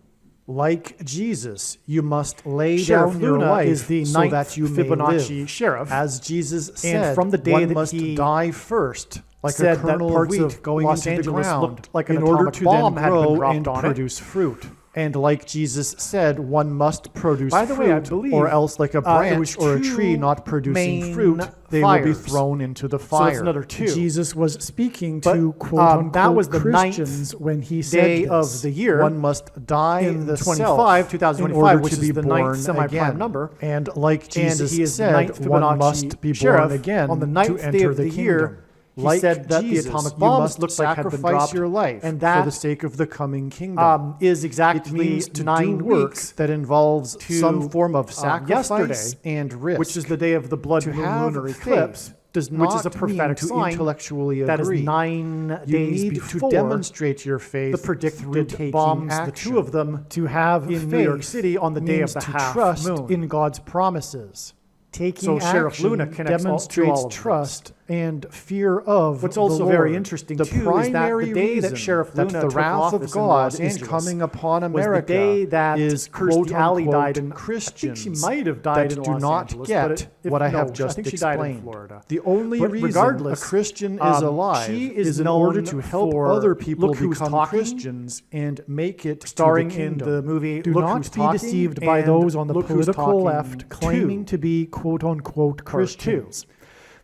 A: Like Jesus, you must lay
B: Sheriff
A: down your
B: Luna
A: life
B: is the
A: so
B: ninth
A: that you may
B: Fibonacci
A: live.
B: sheriff.
A: As Jesus said,
B: from the day
A: one
B: that
A: must
B: he
A: die first, like
B: said
A: a
B: that
A: kernel of
B: parts
A: wheat
B: of
A: going
B: Los
A: into the
B: Angeles
A: ground,
B: looked like an
A: in order
B: atomic
A: to
B: bomb
A: then
B: had been
A: grow
B: dropped
A: and
B: on it.
A: produce fruit. And like Jesus said, one must produce
B: By the
A: fruit,
B: way, I believe,
A: or else like a
B: there
A: branch
B: was
A: or a
B: two
A: tree not producing
B: main
A: fruit, they will be
B: fires.
A: thrown into the
B: So
A: fire.
B: that's another two.
A: Jesus was speaking
B: But,
A: to quote-unquote
B: that was the
A: Christians
B: ninth
A: when he
B: day
A: said
B: of
A: this.
B: the year
A: One must die
B: in
A: the
B: 2025,
A: in order
B: which
A: to
B: is
A: be
B: the
A: born
B: ninth semi-prime
A: again.
B: number.
A: And like Jesus
B: and he is the
A: said,
B: ninth
A: one
B: Fibonacci
A: must be
B: sheriff.
A: born again
B: On the
A: to
B: ninth day
A: enter
B: of
A: the
B: the
A: kingdom.
B: year, he
A: Like
B: said that
A: Jesus,
B: the atomic
A: you
B: bombs
A: must
B: looked like had been
A: sacrifice
B: dropped,
A: your life
B: and
A: for
B: that
A: the sake of the coming kingdom.
B: is
A: It
B: exactly
A: means to
B: 9
A: do work
B: weeks,
A: that involves
B: to,
A: some form of sacrifice
B: yesterday,
A: and risk.
B: which is the day of the blood
A: to
B: moon
A: have
B: lunar
A: faith
B: eclipse,
A: does
B: which
A: not
B: is a prophetic
A: mean to
B: sign
A: intellectually
B: that is
A: agree.
B: 9
A: You
B: days
A: need
B: before
A: to demonstrate your faith
B: the
A: through
B: predicted
A: taking
B: bombs,
A: action.
B: the two of them,
A: To have
B: in
A: faith
B: New York City on the day of
A: means
B: the
A: to
B: half
A: trust
B: moon.
A: in God's promises. Taking
B: So Sheriff
A: action
B: Luna connects all- to
A: demonstrates
B: all of this.
A: trust and fear of
B: What's
A: the
B: also very
A: Lord.
B: interesting,
A: the
B: too, is that
A: primary
B: the day that
A: reason
B: Sheriff
A: that
B: Luna
A: the
B: took
A: wrath of
B: office in
A: God
B: Los
A: is
B: Angeles
A: coming upon
B: was the
A: America
B: day that
A: is
B: Kirstie Alley
A: quote-unquote
B: died in
A: Christians
B: I think she might have died
A: that
B: in
A: do
B: Los
A: not
B: Angeles,
A: get
B: but
A: what I
B: no,
A: have just
B: I think she
A: explained.
B: died in Florida.
A: The only
B: But
A: reason
B: regardless,
A: a Christian is alive
B: she is
A: in order
B: known
A: to help
B: for
A: other people
B: Look Who's
A: become
B: Talking,
A: Christians and make it
B: starring
A: to the
B: in
A: kingdom.
B: the movie
A: Do
B: Look
A: not
B: Who's
A: be
B: Talking
A: deceived by
B: and
A: those on the
B: Look Who's
A: political
B: Talking
A: left claiming
B: 2.
A: to be quote-unquote
B: Part
A: Christians.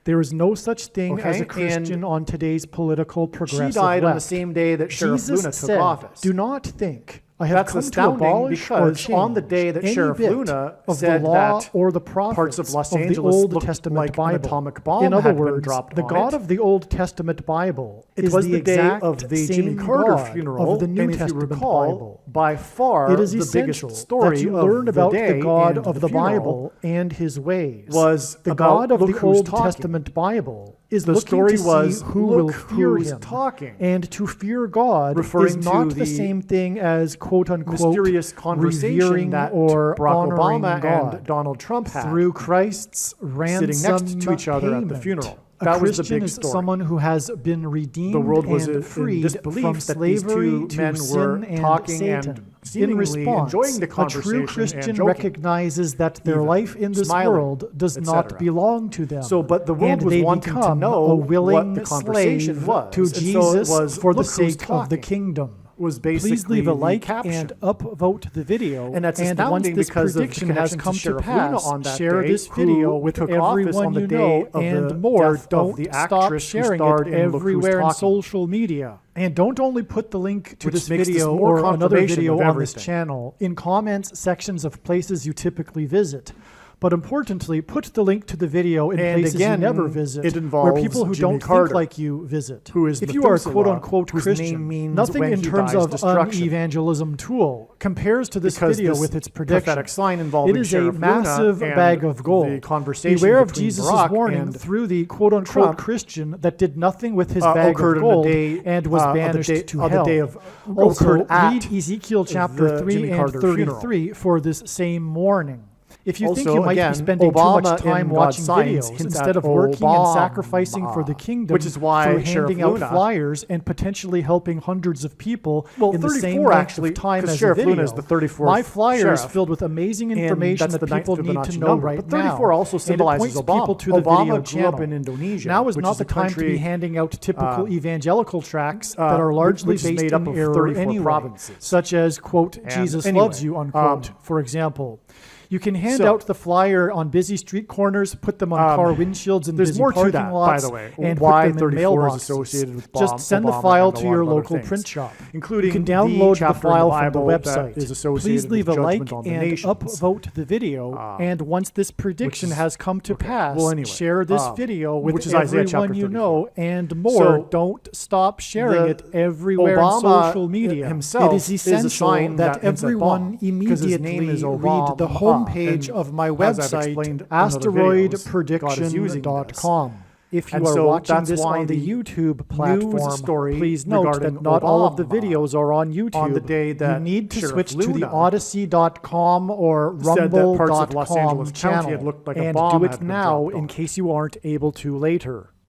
A: There is no such thing as
B: Okay,
A: a Christian
B: and
A: on today's political progressive
B: She died on the
A: left.
B: same day that Sheriff
A: Jesus
B: Luna took
A: said,
B: office.
A: "Do not think I have
B: That's
A: come to
B: astounding
A: abolish or
B: because on the
A: change
B: day that
A: any
B: Sheriff
A: bit
B: Luna
A: of
B: said
A: the law
B: that
A: or the prophets
B: parts of Los
A: the
B: Angeles
A: Old
B: looked
A: Testament
B: like an
A: Bible.
B: atomic bomb
A: In other
B: had been
A: words,
B: dropped
A: the
B: on
A: God
B: it.
A: of the Old Testament Bible
B: It
A: is
B: was
A: the
B: the day
A: exact
B: of the Jimmy
A: same
B: Carter
A: God
B: funeral
A: of the New
B: and if
A: Testament
B: you recall,
A: Bible.
B: by far
A: It is
B: the
A: essential
B: biggest story
A: that you
B: of
A: learn about
B: the, day
A: the God
B: and
A: of the
B: funeral
A: Bible and His ways.
B: was
A: the
B: about
A: God of
B: Look
A: the
B: Who's
A: Old
B: Talking.
A: Testament Bible is
B: The
A: looking
B: story
A: to
B: was,
A: see who
B: "Look
A: will fear
B: who's
A: Him."
B: talking.
A: And to fear God
B: Referring
A: is not
B: to
A: the
B: the
A: same thing as quote unquote
B: mysterious conversation
A: revering
B: that
A: or
B: Barack
A: honoring
B: Obama
A: God
B: and Donald Trump had
A: through Christ's ransom
B: sitting next to each other at the
A: payment.
B: funeral.
A: A
B: That was the
A: Christian
B: big
A: is
B: story.
A: someone who has been redeemed
B: The world was
A: and
B: in
A: freed
B: disbelief
A: from
B: that these
A: slavery
B: two
A: to
B: men
A: sin
B: were
A: and
B: talking
A: Satan.
B: and
A: In
B: seemingly
A: response,
B: enjoying the
A: a
B: conversation
A: true
B: and
A: Christian
B: joking,
A: recognizes that their
B: even
A: life in this
B: smiling,
A: world does not
B: etc.
A: belong to them.
B: So, but the world
A: and
B: was
A: they
B: wanting to
A: become
B: know
A: a willing
B: what the conversation
A: slave
B: was.
A: to
B: And so it
A: Jesus
B: was,
A: for the
B: "Look who's
A: sake of the
B: talking,"
A: kingdom.
B: was basically
A: Please leave a
B: the
A: like
B: caption.
A: and upvote the video.
B: And that's
A: once
B: astounding
A: this
B: because of the
A: prediction has
B: connection to
A: come to
B: Sheriff Luna
A: pass,
B: on that
A: share
B: day,
A: this video
B: who
A: with
B: took office
A: everyone
B: on the
A: you
B: day
A: know
B: of
A: and
B: the
A: more.
B: death of
A: Don't
B: the
A: stop
B: actress who
A: sharing
B: starred
A: it
B: in Look Who's
A: everywhere in
B: Talking.
A: social media. And don't only put the link to
B: Which
A: this
B: makes this
A: video
B: more
A: or another
B: confirmation
A: video
B: of
A: on this
B: everything.
A: channel in comments sections of places you typically visit. But importantly, put the link to the video in
B: And
A: places
B: again,
A: you never visit,
B: it
A: where
B: involves
A: people who
B: Jimmy
A: don't
B: Carter,
A: think like you visit.
B: who is
A: if you are a
B: Methuselah,
A: quote-unquote
B: whose
A: Christian,
B: name means
A: nothing
B: when
A: in
B: he
A: terms
B: dies,
A: of
B: destruction.
A: an evangelism tool compares to this
B: Because
A: video
B: this
A: with its prediction.
B: prophetic sign involving
A: It is
B: Sheriff
A: a massive
B: Luna and
A: bag of gold.
B: the conversation
A: Beware of
B: between
A: Jesus'
B: Barack
A: warning
B: and
A: through the quote-unquote
B: Trump,
A: Christian that did nothing with his bag
B: occurred
A: of
B: on the
A: gold
B: day,
A: and was
B: of the
A: banished
B: day-
A: to
B: of the
A: hell.
B: day of-
A: Also,
B: occurred at
A: read Ezekiel chapter
B: the
A: 3
B: Jimmy
A: and
B: Carter
A: 33 for this same warning. If you think
B: Also,
A: you might
B: again,
A: be spending too
B: Obama
A: much time
B: in
A: watching
B: God's signs
A: videos
B: hints
A: instead
B: at
A: of working and
B: Obama,
A: sacrificing for the kingdom,
B: which is why
A: through
B: Sheriff
A: handing out
B: Luna-
A: flyers and potentially helping hundreds of people
B: Well,
A: in the same
B: 34
A: length
B: actually,
A: of time
B: 'cause
A: as
B: Sheriff
A: a video.
B: Luna is the 34th
A: My flyers
B: sheriff,
A: filled with amazing
B: and
A: information
B: that's
A: that
B: the ninth
A: people need to
B: Fibonacci
A: know
B: number.
A: right
B: But
A: now.
B: 34 also
A: And it
B: symbolizes
A: points
B: Obama.
A: people to the
B: Obama
A: video
B: grew
A: channel.
B: up in Indonesia,
A: Now is
B: which
A: not
B: is
A: the
B: a
A: time to be
B: country,
A: handing out typical evangelical tracts that are largely
B: which is
A: based
B: made up
A: in
B: of
A: error
B: 34
A: anyway,
B: provinces.
A: such as, quote,
B: And
A: Jesus
B: anyway,
A: loves you, unquote, for example. You can hand out the flyer on busy street corners, put them on car windshields and
B: there's
A: busy
B: more to
A: parking
B: that, by
A: lots,
B: the way.
A: and
B: Why
A: put them in
B: 34 is
A: mailboxes.
B: associated with
A: Just send the
B: Obama
A: file
B: and a
A: to
B: lot
A: your
B: of other
A: local
B: things,
A: print shop.
B: including
A: You can
B: the
A: download the
B: chapter in
A: file
B: the
A: from the
B: Bible that
A: website.
B: is associated
A: Please leave a
B: with
A: like
B: judgment on the
A: and
B: nations.
A: upvote the video. And once this prediction has come to pass,
B: Well, anyway,
A: share this video with
B: which is Isaiah
A: everyone
B: chapter
A: you
B: 34.
A: know and more.
B: So,
A: don't stop sharing
B: the
A: it everywhere
B: Obama
A: on social media.
B: himself
A: it is
B: is a
A: essential
B: sign
A: that
B: that hints at
A: everyone
B: bomb, 'cause his name
A: immediately
B: is
A: read the
B: Obama.
A: homepage
B: And
A: of my
B: as I've
A: website,
B: explained in other videos, God is using this.
A: astroroidprediction.com. If you
B: And
A: are
B: so
A: watching
B: that's
A: this
B: why
A: on the
B: the
A: YouTube platform,
B: story
A: please note
B: regarding
A: that not all of the
B: Obama
A: videos are on YouTube.
B: on the day that
A: you need to
B: Sheriff
A: switch to the
B: Luna
A: Odyssey.com or
B: said that parts of Los
A: Rumble.com
B: Angeles County
A: channel
B: had looked like a
A: and
B: bomb
A: do
B: had
A: it
B: been
A: now
B: dropped
A: in
B: on it.
A: case you aren't able to later.